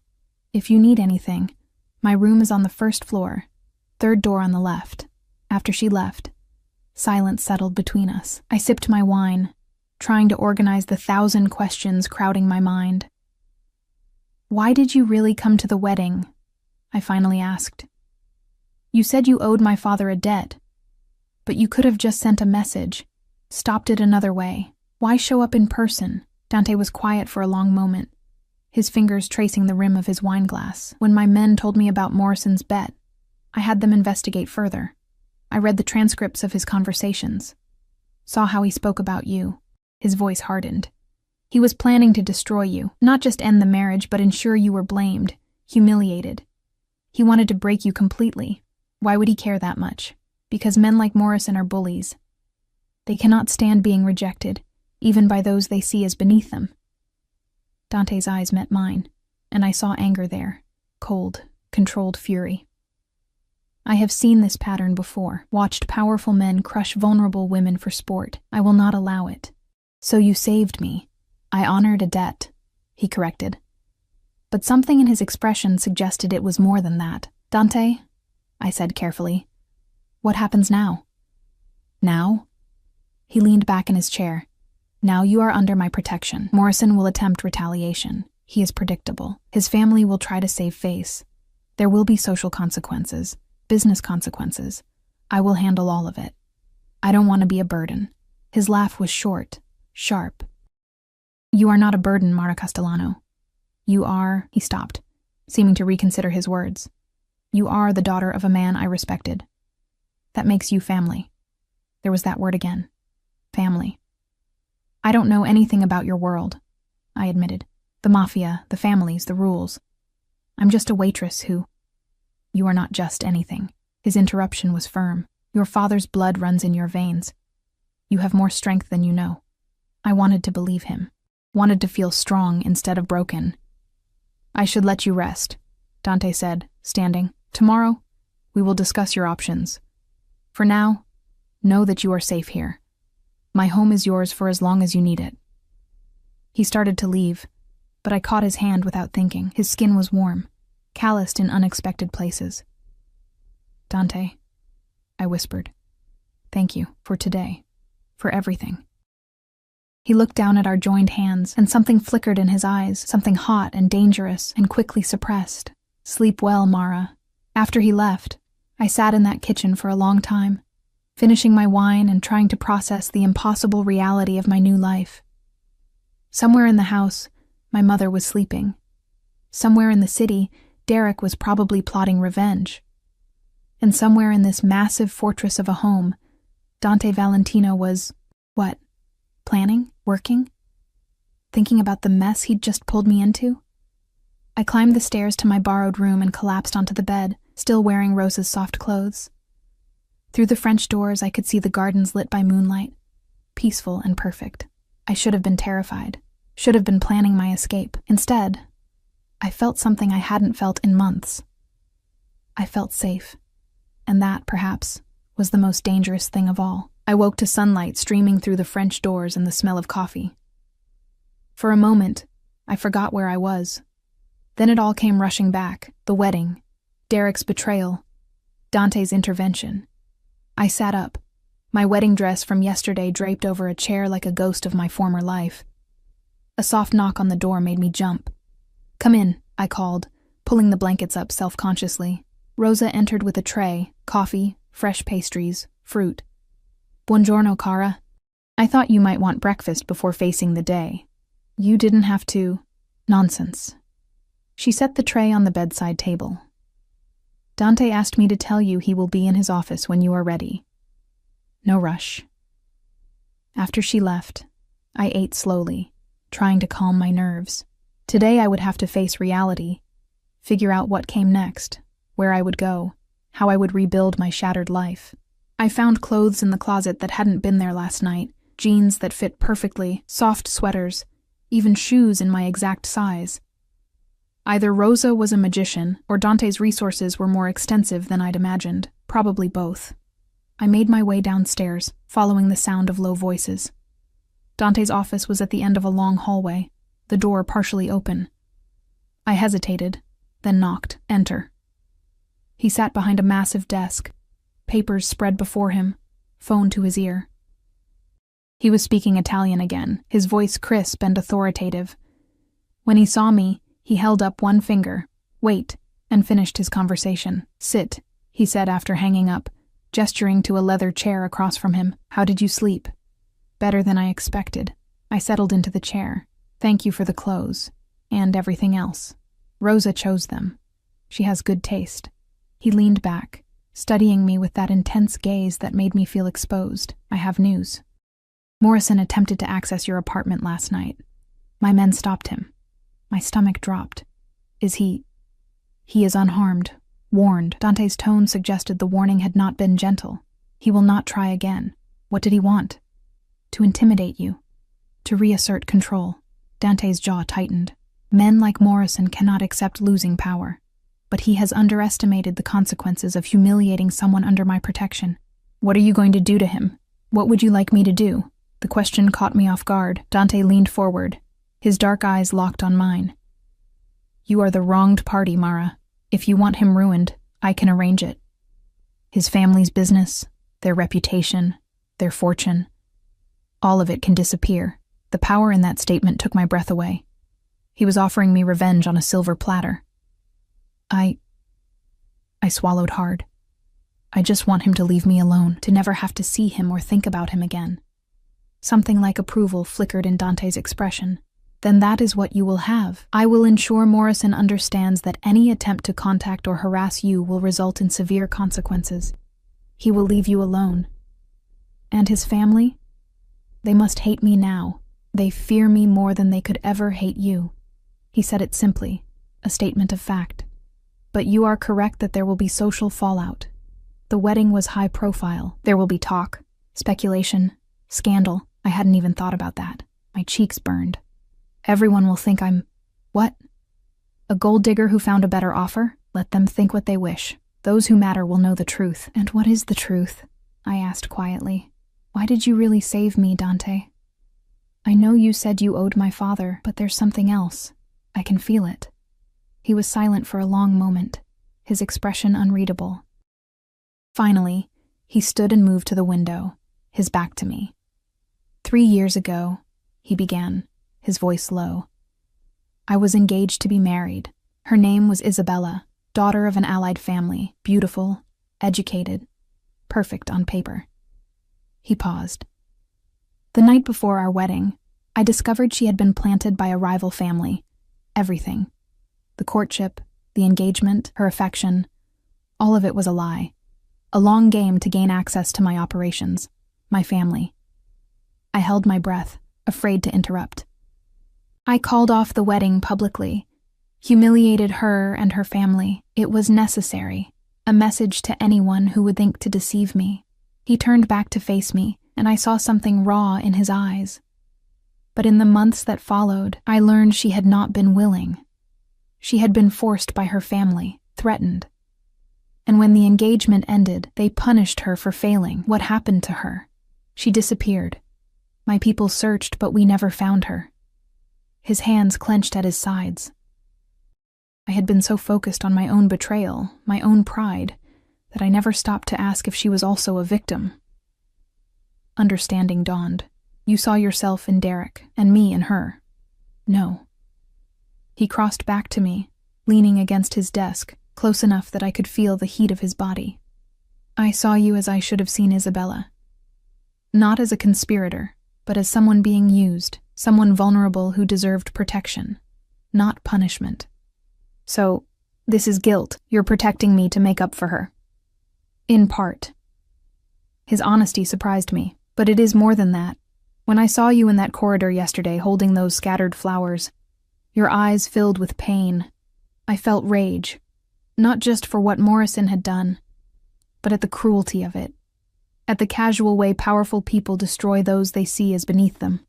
Speaker 1: if you need anything, my room is on the first floor, third door on the left. After she left, silence settled between us. I sipped my wine, trying to organize the 1,000 questions crowding my mind. Why did you really come to the wedding? I finally asked. You said you owed my father a debt, but you could have just sent a message, stopped it another way. Why show up in person? Dante was quiet for a long moment, his fingers tracing the rim of his wine glass. When my men told me about Morrison's bet, I had them investigate further. I read the transcripts of his conversations, saw how he spoke about you. His voice hardened. He was planning to destroy you, not just end the marriage, but ensure you were blamed, humiliated. He wanted to break you completely. Why would he care that much? Because men like Morrison are bullies. They cannot stand being rejected, even by those they see as beneath them. Dante's eyes met mine, and I saw anger there, cold, controlled fury. I have seen this pattern before, watched powerful men crush vulnerable women for sport. I will not allow it. So you saved me. I honored a debt, he corrected. but something in his expression suggested it was more than that. "Dante," I said carefully, "what happens now?" "Now?" He leaned back in his chair. "Now you are under my protection. Morrison will attempt retaliation. He is predictable. His family will try to save face. There will be social consequences, business consequences. I will handle all of it. I don't want to be a burden." His laugh was short, sharp. "You are not a burden, Mara Castellano. You are—" He stopped, seeming to reconsider his words. "You are the daughter of a man I respected. That makes you family." There was that word again. Family. "I don't know anything about your world," I admitted. "The Mafia, the families, the rules. I'm just a waitress who—" "You are not just anything." His interruption was firm. "Your father's blood runs in your veins. You have more strength than you know." I wanted to believe him. Wanted to feel strong instead of broken. "I should let you rest," Dante said, standing. "Tomorrow, we will discuss your options. For now, know that you are safe here. My home is yours for as long as you need it." He started to leave, but I caught his hand without thinking. His skin was warm, calloused in unexpected places. "Dante," I whispered, "thank you for today, for everything." He looked down at our joined hands, and something flickered in his eyes, something hot and dangerous and quickly suppressed. "Sleep well, Mara." After he left, I sat in that kitchen for a long time, finishing my wine and trying to process the impossible reality of my new life. Somewhere in the house, my mother was sleeping. Somewhere in the city, Derek was probably plotting revenge. And somewhere in this massive fortress of a home, Dante Valentino was, what? Planning? Working? Thinking about the mess he'd just pulled me into? I climbed the stairs to my borrowed room and collapsed onto the bed, still wearing Rosa's soft clothes. Through the French doors, I could see the gardens lit by moonlight, peaceful and perfect. I should have been terrified, should have been planning my escape. Instead, I felt something I hadn't felt in months. I felt safe, and that, perhaps, was the most dangerous thing of all. I woke to sunlight streaming through the French doors and the smell of coffee. For a moment, I forgot where I was. Then it all came rushing back: the wedding, Derek's betrayal, Dante's intervention. I sat up, my wedding dress from yesterday draped over a chair like a ghost of my former life. A soft knock on the door made me jump. "Come in," I called, pulling the blankets up self-consciously. Rosa entered with a tray, coffee, fresh pastries, fruit. "Buongiorno, cara. I thought you might want breakfast before facing the day. You didn't have to—" "Nonsense." She set the tray on the bedside table. "Dante asked me to tell you he will be in his office when you are ready. No rush." After she left, I ate slowly, trying to calm my nerves. Today I would have to face reality, figure out what came next, where I would go, how I would rebuild my shattered life. I found clothes in the closet that hadn't been there last night, jeans that fit perfectly, soft sweaters, even shoes in my exact size. Either Rosa was a magician, or Dante's resources were more extensive than I'd imagined, probably both. I made my way downstairs, following the sound of low voices. Dante's office was at the end of a long hallway, the door partially open. I hesitated, then knocked. "Enter." He sat behind a massive desk, papers spread before him, phone to his ear. He was speaking Italian again, his voice crisp and authoritative. When he saw me, he held up one finger, "Wait," and finished his conversation. "Sit," he said after hanging up, gesturing to a leather chair across from him. "How did you sleep?" "Better than I expected." I settled into the chair. "Thank you for the clothes, and everything else. Rosa chose them. She has good taste." He leaned back, studying me with that intense gaze that made me feel exposed. "I have news. Morrison attempted to access your apartment last night. My men stopped him." My stomach dropped. "Is he—" "He is unharmed. Warned." Dante's tone suggested the warning had not been gentle. "He will not try again." "What did he want?" "To intimidate you. To reassert control." Dante's jaw tightened. Men like Morrison cannot accept losing power. But he has underestimated the consequences of humiliating someone under my protection. "What are you going to do to him? What would you like me to do?" The question caught me off guard. Dante leaned forward, his dark eyes locked on mine. You are the wronged party, Mara. If you want him ruined, I can arrange it. His family's business, their reputation, their fortune, all of it can disappear. The power in that statement took my breath away. He was offering me revenge on a silver platter. I swallowed hard. I just want him to leave me alone, to never have to see him or think about him again. Something like approval flickered in Dante's expression. Then that is what you will have. I will ensure Morrison understands that any attempt to contact or harass you will result in severe consequences. He will leave you alone. And his family? They must hate me now. They fear me more than they could ever hate you. He said it simply, a statement of fact. But you are correct that there will be social fallout. The wedding was high profile. There will be talk, speculation, scandal. I hadn't even thought about that. My cheeks burned. Everyone will think I'm... What? A gold digger who found a better offer? Let them think what they wish. Those who matter will know the truth. And what is the truth? I asked quietly. Why did you really save me, Dante? I know you said you owed my father, but there's something else. I can feel it. He was silent for a long moment, his expression unreadable. Finally, he stood and moved to the window, his back to me. 3 years ago, he began, his voice low. I was engaged to be married. Her name was Isabella, daughter of an allied family, beautiful, educated, perfect on paper. He paused. The night before our wedding, I discovered she had been planted by a rival family. Everything. The courtship, the engagement, her affection, all of it was a lie. A long game to gain access to my operations, my family. I held my breath, afraid to interrupt. I called off the wedding publicly, humiliated her and her family. It was necessary, a message to anyone who would think to deceive me. He turned back to face me, and I saw something raw in his eyes. But in the months that followed, I learned she had not been willing. She had been forced by her family, threatened. And when the engagement ended, they punished her for failing. What happened to her? She disappeared. My people searched, but we never found her. His hands clenched at his sides. I had been so focused on my own betrayal, my own pride, that I never stopped to ask if she was also a victim. Understanding dawned. You saw yourself in Derek, and me in her. No. He crossed back to me, leaning against his desk, close enough that I could feel the heat of his body. I saw you as I should have seen Isabella. Not as a conspirator, but as someone being used, someone vulnerable who deserved protection, not punishment. So, this is guilt. You're protecting me to make up for her. In part. His honesty surprised me, but it is more than that. When I saw you in that corridor yesterday holding those scattered flowers, your eyes filled with pain, I felt rage, not just for what Morrison had done, but at the cruelty of it, at the casual way powerful people destroy those they see as beneath them.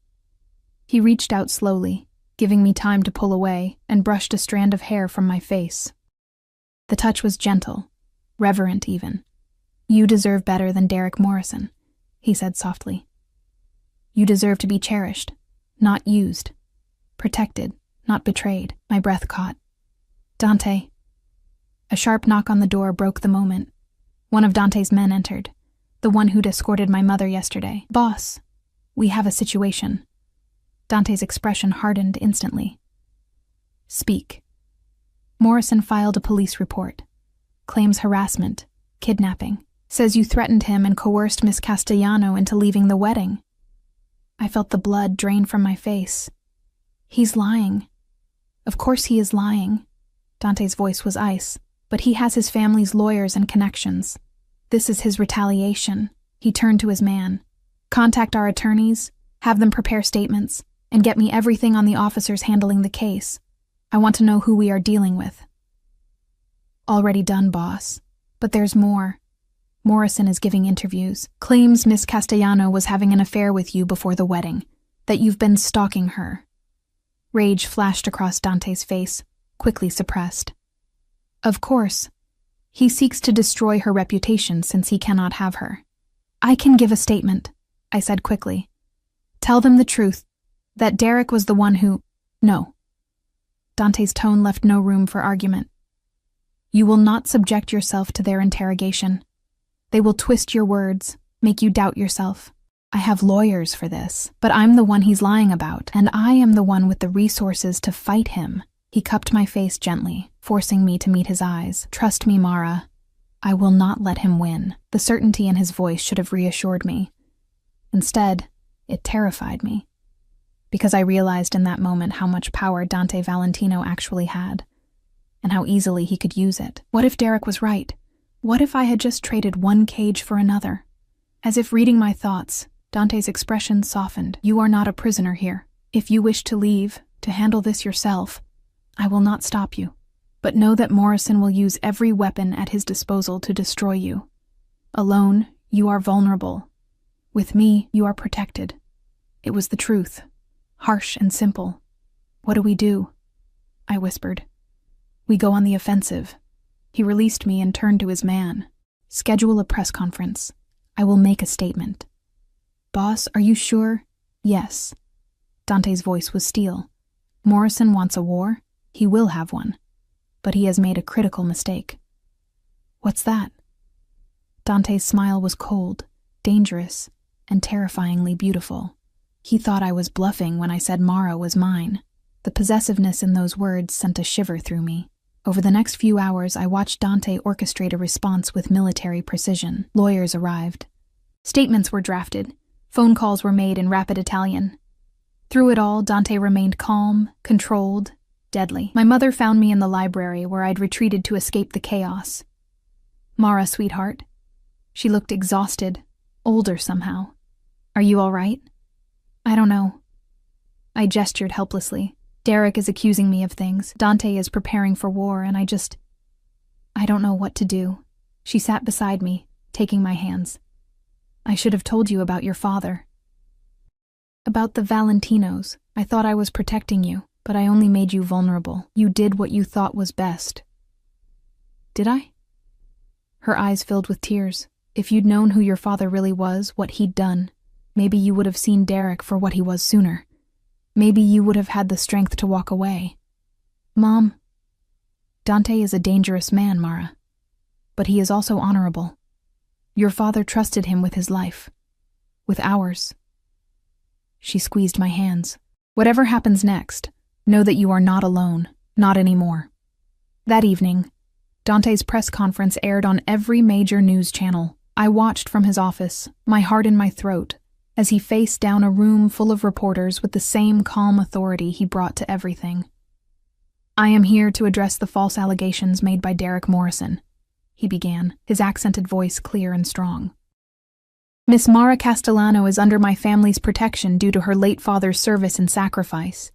Speaker 1: He reached out slowly, giving me time to pull away, and brushed a strand of hair from my face. The touch was gentle, reverent even. You deserve better than Derek Morrison, he said softly. You deserve to be cherished, not used, protected, not betrayed. My breath caught. Dante. A sharp knock on the door broke the moment. One of Dante's men entered, the one who'd escorted my mother yesterday. Boss, we have a situation. Dante's expression hardened instantly. Speak. Morrison filed a police report. Claims harassment, kidnapping. Says you threatened him and coerced Miss Castellano into leaving the wedding. I felt the blood drain from my face. He's lying. Of course he is lying. Dante's voice was ice, but he has his family's lawyers and connections. This is his retaliation. He turned to his man. Contact our attorneys, have them prepare statements, and get me everything on the officers handling the case. I want to know who we are dealing with. Already done, boss. But there's more. Morrison is giving interviews, claims Miss Castellano was having an affair with you before the wedding, that you've been stalking her. Rage flashed across Dante's face, quickly suppressed. Of course. He seeks to destroy her reputation since he cannot have her. I can give a statement, I said quickly. Tell them the truth, that Derek was the one who... No. Dante's tone left no room for argument. "You will not subject yourself to their interrogation. They will twist your words, make you doubt yourself. I have lawyers for this, but I'm the one he's lying about, and I am the one with the resources to fight him." He cupped my face gently, forcing me to meet his eyes. "Trust me, Mara. I will not let him win." The certainty in his voice should have reassured me. Instead, it terrified me, because I realized in that moment how much power Dante Valentino actually had, and how easily he could use it. What if Derek was right? What if I had just traded one cage for another? As if reading my thoughts, Dante's expression softened. "You are not a prisoner here. If you wish to leave, to handle this yourself, I will not stop you. But know that Morrison will use every weapon at his disposal to destroy you. Alone, you are vulnerable. With me, you are protected." It was the truth, harsh and simple. "What do we do?" I whispered. "We go on the offensive." He released me and turned to his man. "Schedule a press conference. I will make a statement." "Boss, are you sure?" "Yes." Dante's voice was steel. "Morrison wants a war. He will have one. But he has made a critical mistake." "What's that?" Dante's smile was cold, dangerous, and terrifyingly beautiful. He thought I was bluffing when I said Mara was mine. The possessiveness in those words sent a shiver through me. Over the next few hours, I watched Dante orchestrate a response with military precision. Lawyers arrived. Statements were drafted. Phone calls were made in rapid Italian. Through it all, Dante remained calm, controlled, deadly. My mother found me in the library where I'd retreated to escape the chaos. "Mara, sweetheart." She looked exhausted, older somehow. "Are you all right?" "I don't know." I gestured helplessly. "Derek is accusing me of things. Dante is preparing for war, and I don't know what to do." She sat beside me, taking my hands. "I should have told you about your father." "About the Valentinos. I thought I was protecting you, but I only made you vulnerable. You did what you thought was best." "Did I?" Her eyes filled with tears. "If you'd known who your father really was, what he'd done, maybe you would have seen Derek for what he was sooner. Maybe you would have had the strength to walk away." "Mom." "Dante is a dangerous man, Mara. But he is also honorable. Your father trusted him with his life. With ours." She squeezed my hands. "Whatever happens next, know that you are not alone. Not anymore." That evening, Dante's press conference aired on every major news channel. I watched from his office, my heart in my throat, as he faced down a room full of reporters with the same calm authority he brought to everything. "I am here to address the false allegations made by Derek Morrison," he began, his accented voice clear and strong. "Miss Mara Castellano is under my family's protection due to her late father's service and sacrifice.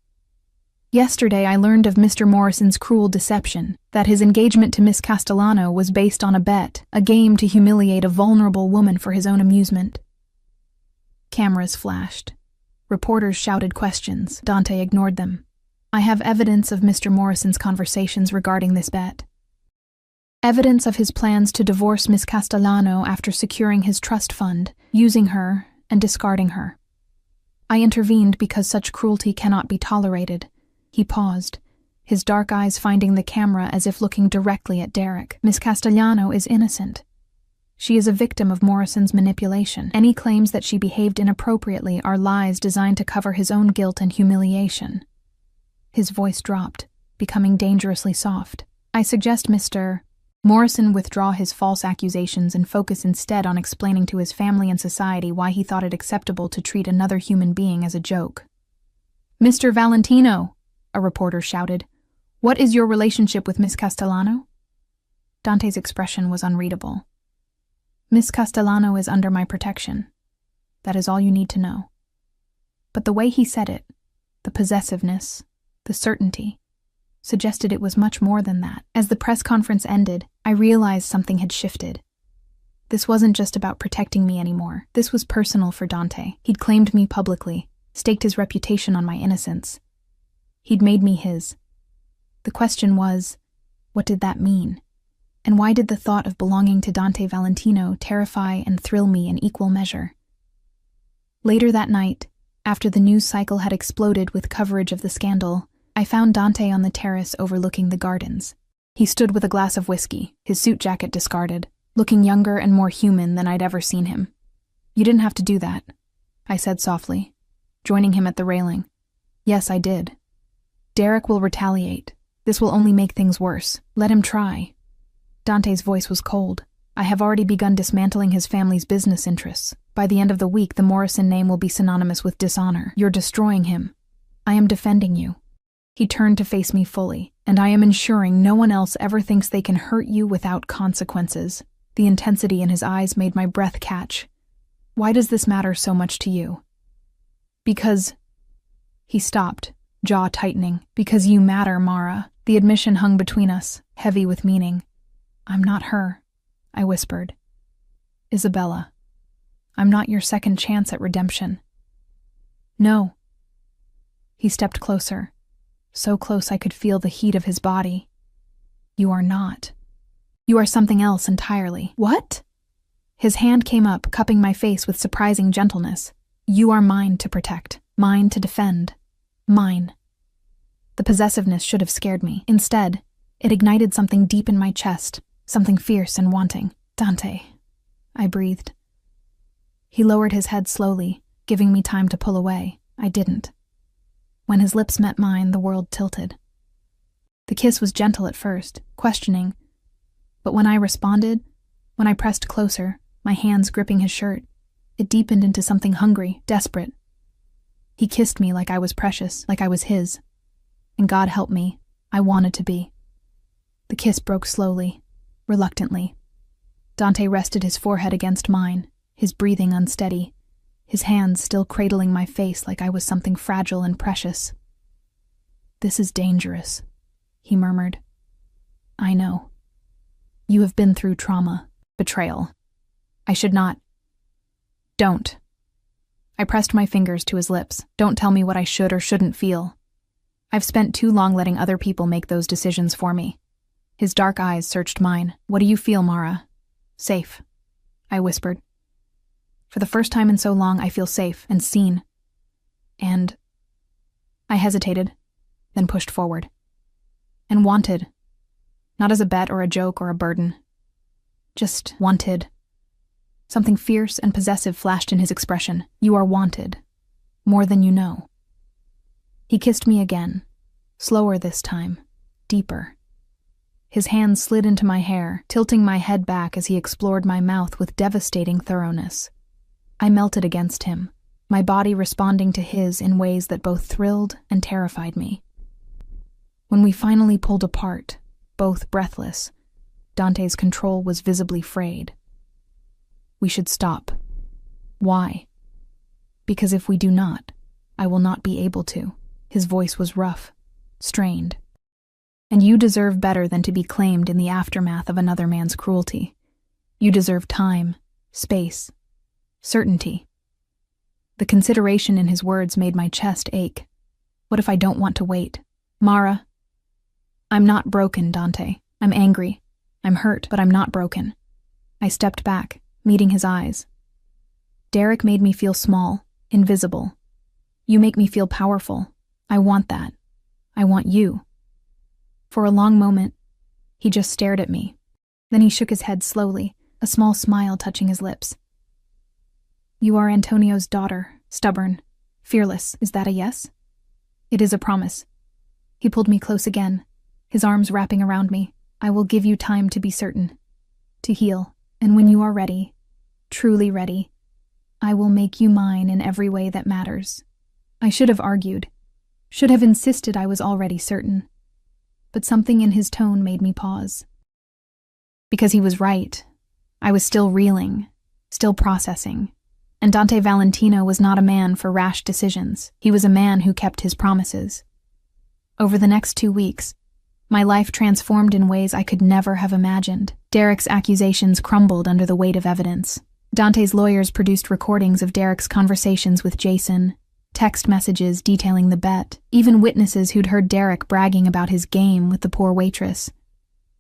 Speaker 1: Yesterday I learned of Mr. Morrison's cruel deception, that his engagement to Miss Castellano was based on a bet, a game to humiliate a vulnerable woman for his own amusement." Cameras flashed. Reporters shouted questions. Dante ignored them. "I have evidence of Mr. Morrison's conversations regarding this bet. Evidence of his plans to divorce Miss Castellano after securing his trust fund, using her and discarding her. I intervened because such cruelty cannot be tolerated." He paused, his dark eyes finding the camera as if looking directly at Derek. "Miss Castellano is innocent. She is a victim of Morrison's manipulation. Any claims that she behaved inappropriately are lies designed to cover his own guilt and humiliation." His voice dropped, becoming dangerously soft. "I suggest Mr. Morrison withdraw his false accusations and focus instead on explaining to his family and society why he thought it acceptable to treat another human being as a joke." "Mr. Valentino," a reporter shouted, "what is your relationship with Miss Castellano?" Dante's expression was unreadable. "Miss Castellano is under my protection. That is all you need to know." But the way he said it, the possessiveness, the certainty, suggested it was much more than that. As the press conference ended, I realized something had shifted. This wasn't just about protecting me anymore. This was personal for Dante. He'd claimed me publicly, staked his reputation on my innocence. He'd made me his. The question was, what did that mean? And why did the thought of belonging to Dante Valentino terrify and thrill me in equal measure? Later that night, after the news cycle had exploded with coverage of the scandal, I found Dante on the terrace overlooking the gardens. He stood with a glass of whiskey, his suit jacket discarded, looking younger and more human than I'd ever seen him. "You didn't have to do that," I said softly, joining him at the railing. "Yes, I did. Derek will retaliate. This will only make things worse. Let him try." Dante's voice was cold. "I have already begun dismantling his family's business interests. By the end of the week, the Morrison name will be synonymous with dishonor. You're destroying him. I am defending you." He turned to face me fully, "And I am ensuring no one else ever thinks they can hurt you without consequences." The intensity in his eyes made my breath catch. "Why does this matter so much to you?" "Because—" He stopped, jaw tightening. "Because you matter, Mara." The admission hung between us, heavy with meaning. "I'm not her," I whispered. "Isabella. I'm not your second chance at redemption." "No." He stepped closer, so close I could feel the heat of his body. "You are not. You are something else entirely." "What?" His hand came up, cupping my face with surprising gentleness. "You are mine to protect, mine to defend. Mine." The possessiveness should have scared me. Instead, it ignited something deep in my chest, something fierce and wanting. "Dante," I breathed. He lowered his head slowly, giving me time to pull away. I didn't. When his lips met mine, the world tilted. The kiss was gentle at first, questioning, but when I responded, when I pressed closer, my hands gripping his shirt, it deepened into something hungry, desperate. He kissed me like I was precious, like I was his. And God help me, I wanted to be. The kiss broke slowly, reluctantly. Dante rested his forehead against mine, his breathing unsteady, his hands still cradling my face like I was something fragile and precious. "This is dangerous," he murmured. "I know. You have been through trauma, betrayal. I should not—" "Don't." I pressed my fingers to his lips. "Don't tell me what I should or shouldn't feel. I've spent too long letting other people make those decisions for me." His dark eyes searched mine. "What do you feel, Mara?" "Safe," I whispered. "For the first time in so long, I feel safe and seen. And—" I hesitated, then pushed forward. "And wanted. Not as a bet or a joke or a burden. Just wanted." Something fierce and possessive flashed in his expression. "You are wanted. More than you know." He kissed me again, slower this time, deeper. His hands slid into my hair, tilting my head back as he explored my mouth with devastating thoroughness. I melted against him, my body responding to his in ways that both thrilled and terrified me. When we finally pulled apart, both breathless, Dante's control was visibly frayed. "We should stop." "Why?" "Because if we do not, I will not be able to." His voice was rough, strained. "And you deserve better than to be claimed in the aftermath of another man's cruelty. You deserve time, space, certainty." The consideration in his words made my chest ache. What if I don't want to wait? "Mara, I'm not broken, Dante. I'm angry. I'm hurt, but I'm not broken." I stepped back, meeting his eyes. "Derek made me feel small, invisible. You make me feel powerful. I want that. I want you." For a long moment, he just stared at me. Then he shook his head slowly, a small smile touching his lips. "You are Antonio's daughter, stubborn, fearless. Is that a yes?" "It is a promise." He pulled me close again, his arms wrapping around me. "I will give you time to be certain, to heal, and when you are ready, truly ready, I will make you mine in every way that matters." I should have argued, should have insisted I was already certain, but something in his tone made me pause. Because he was right. I was still reeling, still processing, and Dante Valentino was not a man for rash decisions. He was a man who kept his promises. Over the next 2 weeks, my life transformed in ways I could never have imagined. Derek's accusations crumbled under the weight of evidence. Dante's lawyers produced recordings of Derek's conversations with Jason, text messages detailing the bet, even witnesses who'd heard Derek bragging about his game with the poor waitress.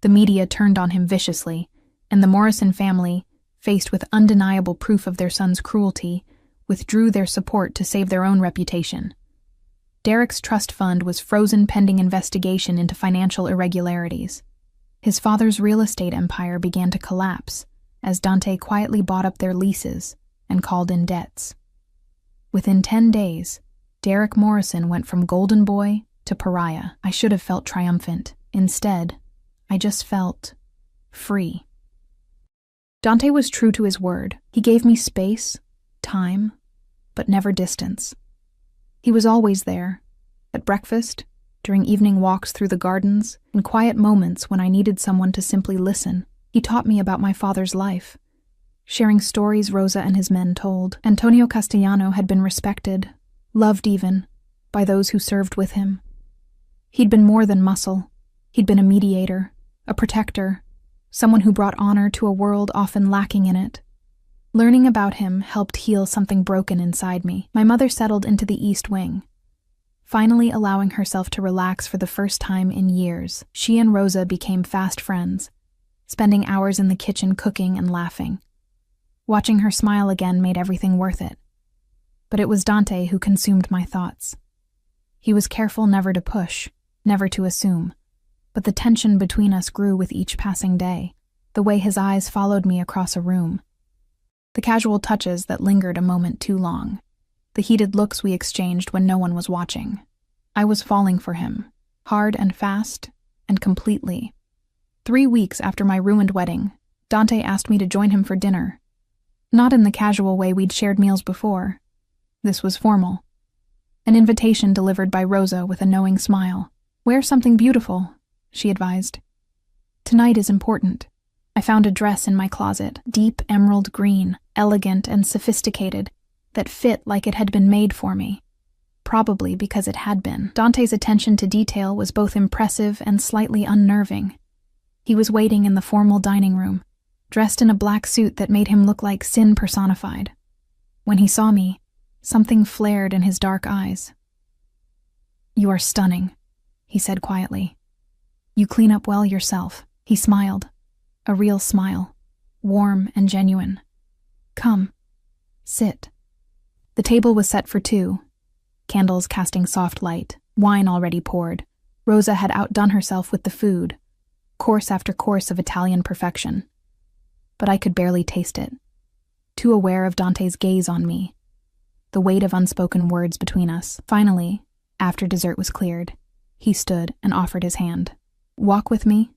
Speaker 1: The media turned on him viciously, and the Morrison family, faced with undeniable proof of their son's cruelty, withdrew their support to save their own reputation. Derek's trust fund was frozen pending investigation into financial irregularities. His father's real estate empire began to collapse as Dante quietly bought up their leases and called in debts. Within 10 days, Derek Morrison went from golden boy to pariah. I should have felt triumphant. Instead, I just felt free. Dante was true to his word. He gave me space, time, but never distance. He was always there, at breakfast, during evening walks through the gardens, in quiet moments when I needed someone to simply listen. He taught me about my father's life, sharing stories Rosa and his men told. Antonio Castellano had been respected, loved even, by those who served with him. He'd been more than muscle. He'd been a mediator, a protector, someone who brought honor to a world often lacking in it. Learning about him helped heal something broken inside me. My mother settled into the East Wing, finally allowing herself to relax for the first time in years. She and Rosa became fast friends, spending hours in the kitchen cooking and laughing. Watching her smile again made everything worth it. But it was Dante who consumed my thoughts. He was careful never to push, never to assume, but the tension between us grew with each passing day, the way his eyes followed me across a room. The casual touches that lingered a moment too long, the heated looks we exchanged when no one was watching. I was falling for him, hard and fast, and completely. 3 weeks after my ruined wedding, Dante asked me to join him for dinner. Not in the casual way we'd shared meals before. This was formal. An invitation delivered by Rosa with a knowing smile. "Wear something beautiful," she advised. "Tonight is important." I found a dress in my closet, deep emerald green, elegant and sophisticated, that fit like it had been made for me. Probably because it had been. Dante's attention to detail was both impressive and slightly unnerving. He was waiting in the formal dining room, dressed in a black suit that made him look like sin personified. When he saw me, something flared in his dark eyes. "You are stunning," he said quietly. "You clean up well yourself." He smiled. A real smile, warm and genuine. "Come, sit." The table was set for 2, candles casting soft light, wine already poured. Rosa had outdone herself with the food, course after course of Italian perfection. But I could barely taste it, too aware of Dante's gaze on me, the weight of unspoken words between us. Finally, after dessert was cleared, he stood and offered his hand. "Walk with me?"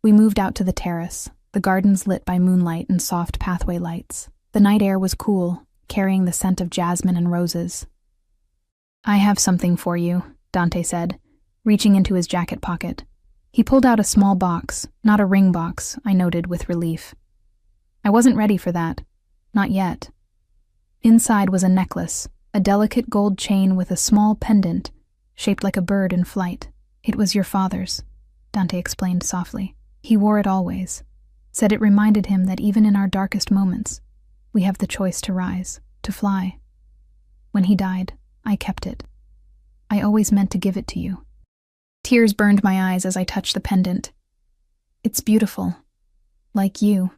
Speaker 1: We moved out to the terrace, the gardens lit by moonlight and soft pathway lights. The night air was cool, carrying the scent of jasmine and roses. "I have something for you," Dante said, reaching into his jacket pocket. He pulled out a small box, not a ring box, I noted with relief. I wasn't ready for that. Not yet. Inside was a necklace, a delicate gold chain with a small pendant, shaped like a bird in flight. "It was your father's," Dante explained softly. "He wore it always, said it reminded him that even in our darkest moments, we have the choice to rise, to fly. When he died, I kept it. I always meant to give it to you." Tears burned my eyes as I touched the pendant. "It's beautiful. Like you."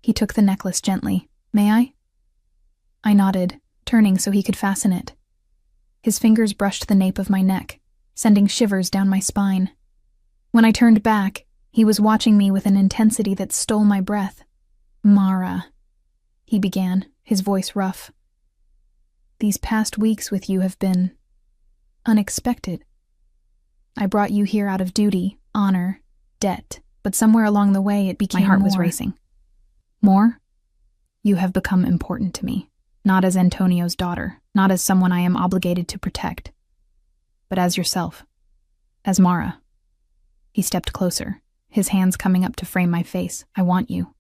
Speaker 1: He took the necklace gently. "May I?" I nodded, turning so he could fasten it. His fingers brushed the nape of my neck, sending shivers down my spine. When I turned back, he was watching me with an intensity that stole my breath. "Mara," he began, his voice rough. "These past weeks with you have been unexpected. I brought you here out of duty, honor, debt, but somewhere along the way it became more." My heart was racing. "More? You have become important to me, not as Antonio's daughter, not as someone I am obligated to protect, but as yourself, as Mara." He stepped closer, his hands coming up to frame my face. "I want you.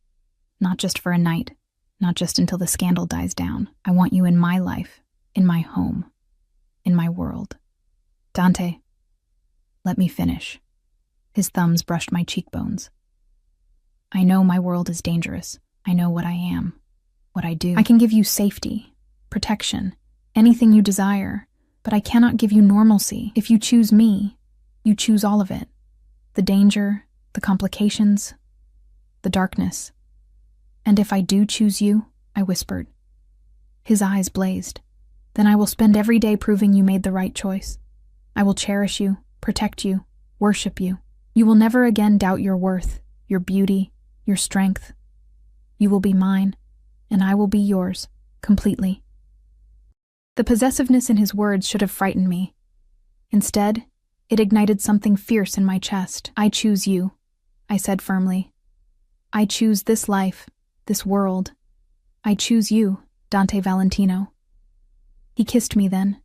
Speaker 1: Not just for a night, not just until the scandal dies down. I want you in my life, in my home, in my world." "Dante, let me finish." His thumbs brushed my cheekbones. "I know my world is dangerous. I know what I am, what I do. I can give you safety, protection, anything you desire, but I cannot give you normalcy. If you choose me, you choose all of it. The danger, the complications, the darkness. And if I do choose you," I whispered. His eyes blazed. Then I will spend every day proving you made the right choice. I will cherish you, protect you, worship you. You will never again doubt your worth, your beauty, your strength. You will be mine, and I will be yours, completely." The possessiveness in his words should have frightened me. Instead, it ignited something fierce in my chest. "I choose you," I said firmly. "I choose this life, this world. I choose you, Dante Valentino." He kissed me then,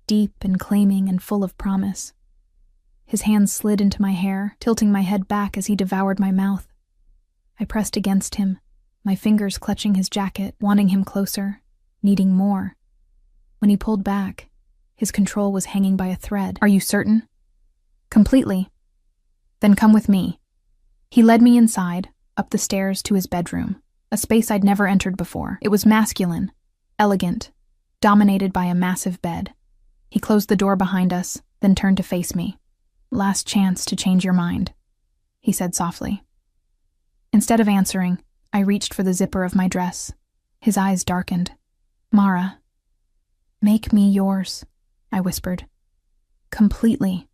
Speaker 1: deep and claiming and full of promise. His hands slid into my hair, tilting my head back as he devoured my mouth. I pressed against him, my fingers clutching his jacket, wanting him closer, needing more. When he pulled back, his control was hanging by a thread. "Are you certain?" "Completely." "Then come with me." He led me inside, up the stairs to his bedroom, a space I'd never entered before. It was masculine, elegant, dominated by a massive bed. He closed the door behind us, then turned to face me. "Last chance to change your mind," he said softly. Instead of answering, I reached for the zipper of my dress. His eyes darkened. "Mara, make me yours," I whispered. "Completely."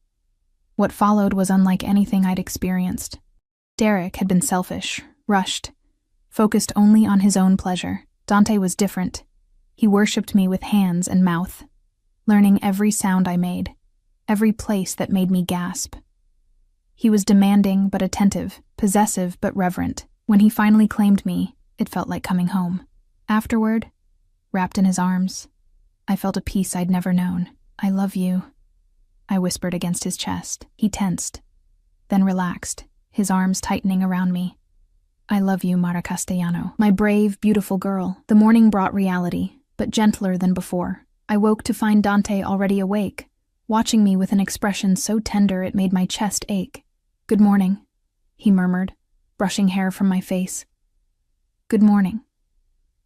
Speaker 1: What followed was unlike anything I'd experienced. Derek had been selfish, rushed, focused only on his own pleasure. Dante was different. He worshipped me with hands and mouth, learning every sound I made, every place that made me gasp. He was demanding but attentive, possessive but reverent. When he finally claimed me, it felt like coming home. Afterward, wrapped in his arms, I felt a peace I'd never known. "I love you," I whispered against his chest. He tensed, then relaxed, his arms tightening around me. "I love you, Mara Castellano, my brave, beautiful girl." The morning brought reality, but gentler than before. I woke to find Dante already awake, watching me with an expression so tender it made my chest ache. "Good morning," he murmured, brushing hair from my face. "Good morning.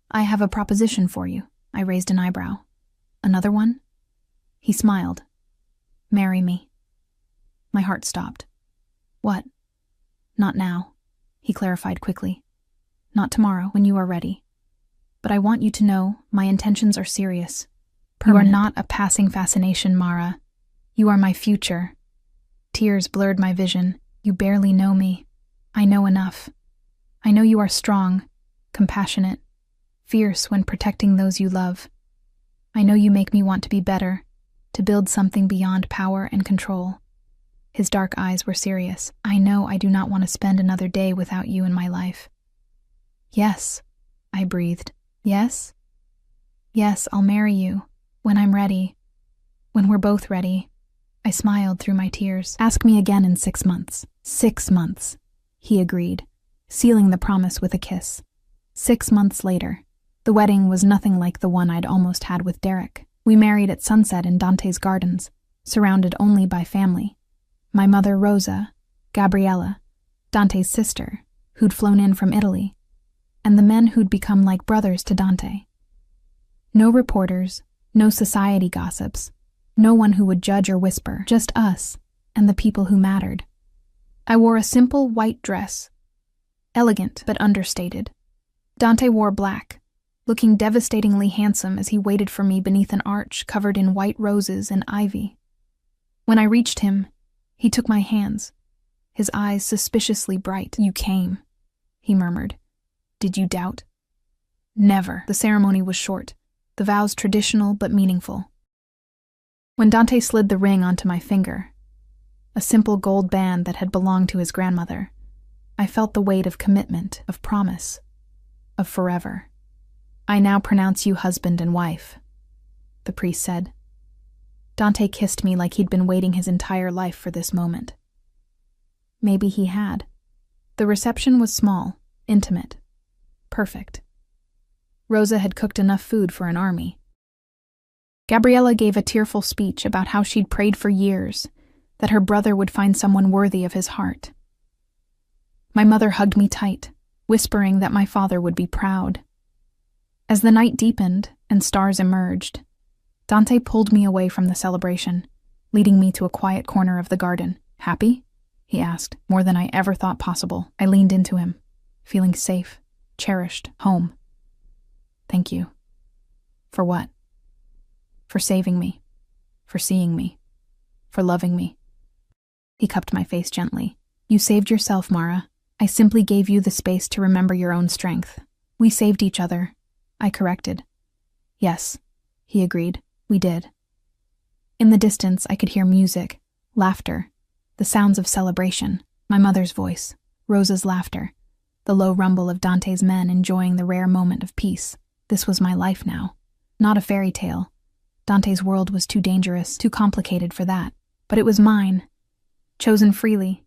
Speaker 1: I have a proposition for you." I raised an eyebrow. "Another one?" He smiled. "Marry me." My heart stopped. "What?" "Not now," he clarified quickly. "Not tomorrow, when you are ready. But I want you to know my intentions are serious. Permanent. You are not a passing fascination, Mara. You are my future." Tears blurred my vision. "You barely know me. I know enough. I know you are strong, compassionate, fierce when protecting those you love. I know you make me want to be better, to build something beyond power and control." His dark eyes were serious. "I know I do not want to spend another day without you in my life." "Yes," I breathed. "Yes? Yes, I'll marry you. When I'm ready. When we're both ready." I smiled through my tears. "Ask me again in 6 months." 6 months, he agreed, sealing the promise with a kiss. 6 months later, the wedding was nothing like the one I'd almost had with Derek. We married at sunset in Dante's gardens, surrounded only by family. My mother, Rosa, Gabriella, Dante's sister, who'd flown in from Italy, and the men who'd become like brothers to Dante. No reporters, no society gossips, no one who would judge or whisper, just us and the people who mattered. I wore a simple white dress, elegant but understated. Dante wore black, looking devastatingly handsome as he waited for me beneath an arch covered in white roses and ivy. When I reached him, he took my hands, his eyes suspiciously bright. "You came," he murmured. "Did you doubt?" "Never." The ceremony was short, the vows traditional but meaningful. When Dante slid the ring onto my finger, a simple gold band that had belonged to his grandmother, I felt the weight of commitment, of promise, of forever. "I now pronounce you husband and wife," the priest said. Dante kissed me like he'd been waiting his entire life for this moment. Maybe he had. The reception was small, intimate, perfect. Rosa had cooked enough food for an army. Gabriella gave a tearful speech about how she'd prayed for years that her brother would find someone worthy of his heart. My mother hugged me tight, whispering that my father would be proud. As the night deepened and stars emerged, Dante pulled me away from the celebration, leading me to a quiet corner of the garden. "Happy?" he asked, more than I ever thought possible. I leaned into him, feeling safe, cherished, home. "Thank you." "For what?" for saving me, for seeing me, for loving me. He cupped my face gently. You saved yourself, Mara. I simply gave you the space to remember your own strength. We saved each other, I corrected. Yes, he agreed. We did. In the distance, I could hear music, laughter, the sounds of celebration, my mother's voice, Rosa's laughter, the low rumble of Dante's men enjoying the rare moment of peace. This was my life now, not a fairy tale. Dante's world was too dangerous, too complicated for that. But it was mine, chosen freely,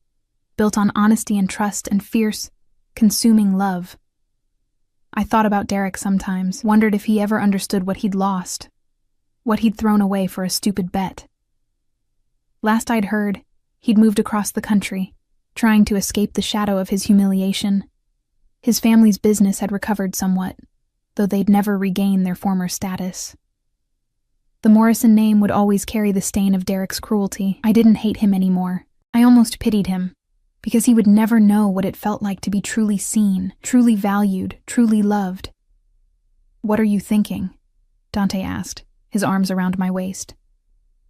Speaker 1: built on honesty and trust and fierce, consuming love. I thought about Derek sometimes, wondered if he ever understood what he'd lost, what he'd thrown away for a stupid bet. Last I'd heard, he'd moved across the country, trying to escape the shadow of his humiliation. His family's business had recovered somewhat, though they'd never regain their former status. The Morrison name would always carry the stain of Derek's cruelty. I didn't hate him anymore. I almost pitied him, because he would never know what it felt like to be truly seen, truly valued, truly loved. What are you thinking? Dante asked, his arms around my waist.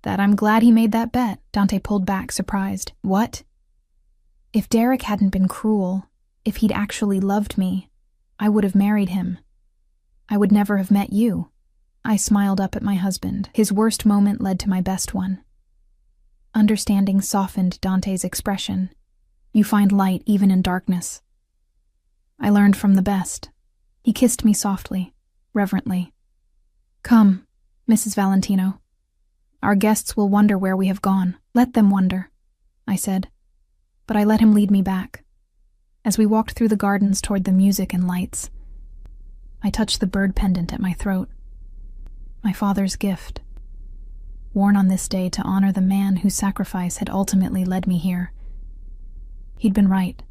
Speaker 1: That I'm glad he made that bet. Dante pulled back, surprised. What? If Derek hadn't been cruel, if he'd actually loved me, I would have married him. I would never have met you. I smiled up at my husband. His worst moment led to my best one. Understanding softened Dante's expression. You find light even in darkness. I learned from the best. He kissed me softly, reverently. Come, Mrs. Valentino. Our guests will wonder where we have gone. Let them wonder, I said. But I let him lead me back. As we walked through the gardens toward the music and lights, I touched the bird pendant at my throat. My father's gift, worn on this day to honor the man whose sacrifice had ultimately led me here. He'd been right.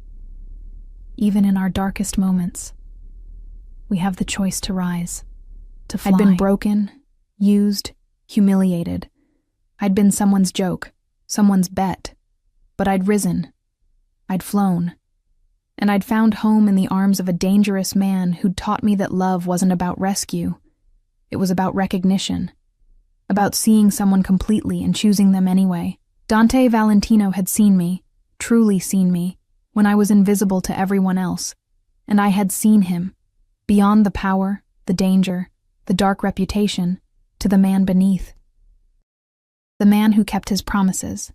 Speaker 1: Even in our darkest moments, we have the choice to rise, to fly. I'd been broken, used, humiliated. I'd been someone's joke, someone's bet. But I'd risen. I'd flown. And I'd found home in the arms of a dangerous man who'd taught me that love wasn't about rescue. It was about recognition, about seeing someone completely and choosing them anyway. Dante Valentino had seen me, truly seen me, when I was invisible to everyone else, and I had seen him, beyond the power, the danger, the dark reputation, to the man beneath. The man who kept his promises,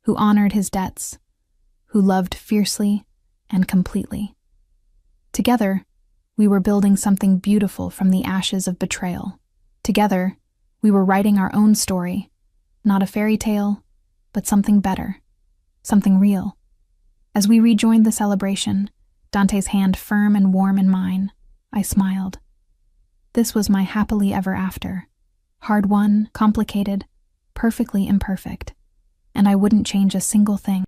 Speaker 1: who honored his debts, who loved fiercely and completely. Together, we were building something beautiful from the ashes of betrayal. Together, we were writing our own story, not a fairy tale, but something better, something real. As we rejoined the celebration, Dante's hand firm and warm in mine, I smiled. This was my happily ever after, hard-won, complicated, perfectly imperfect, and I wouldn't change a single thing.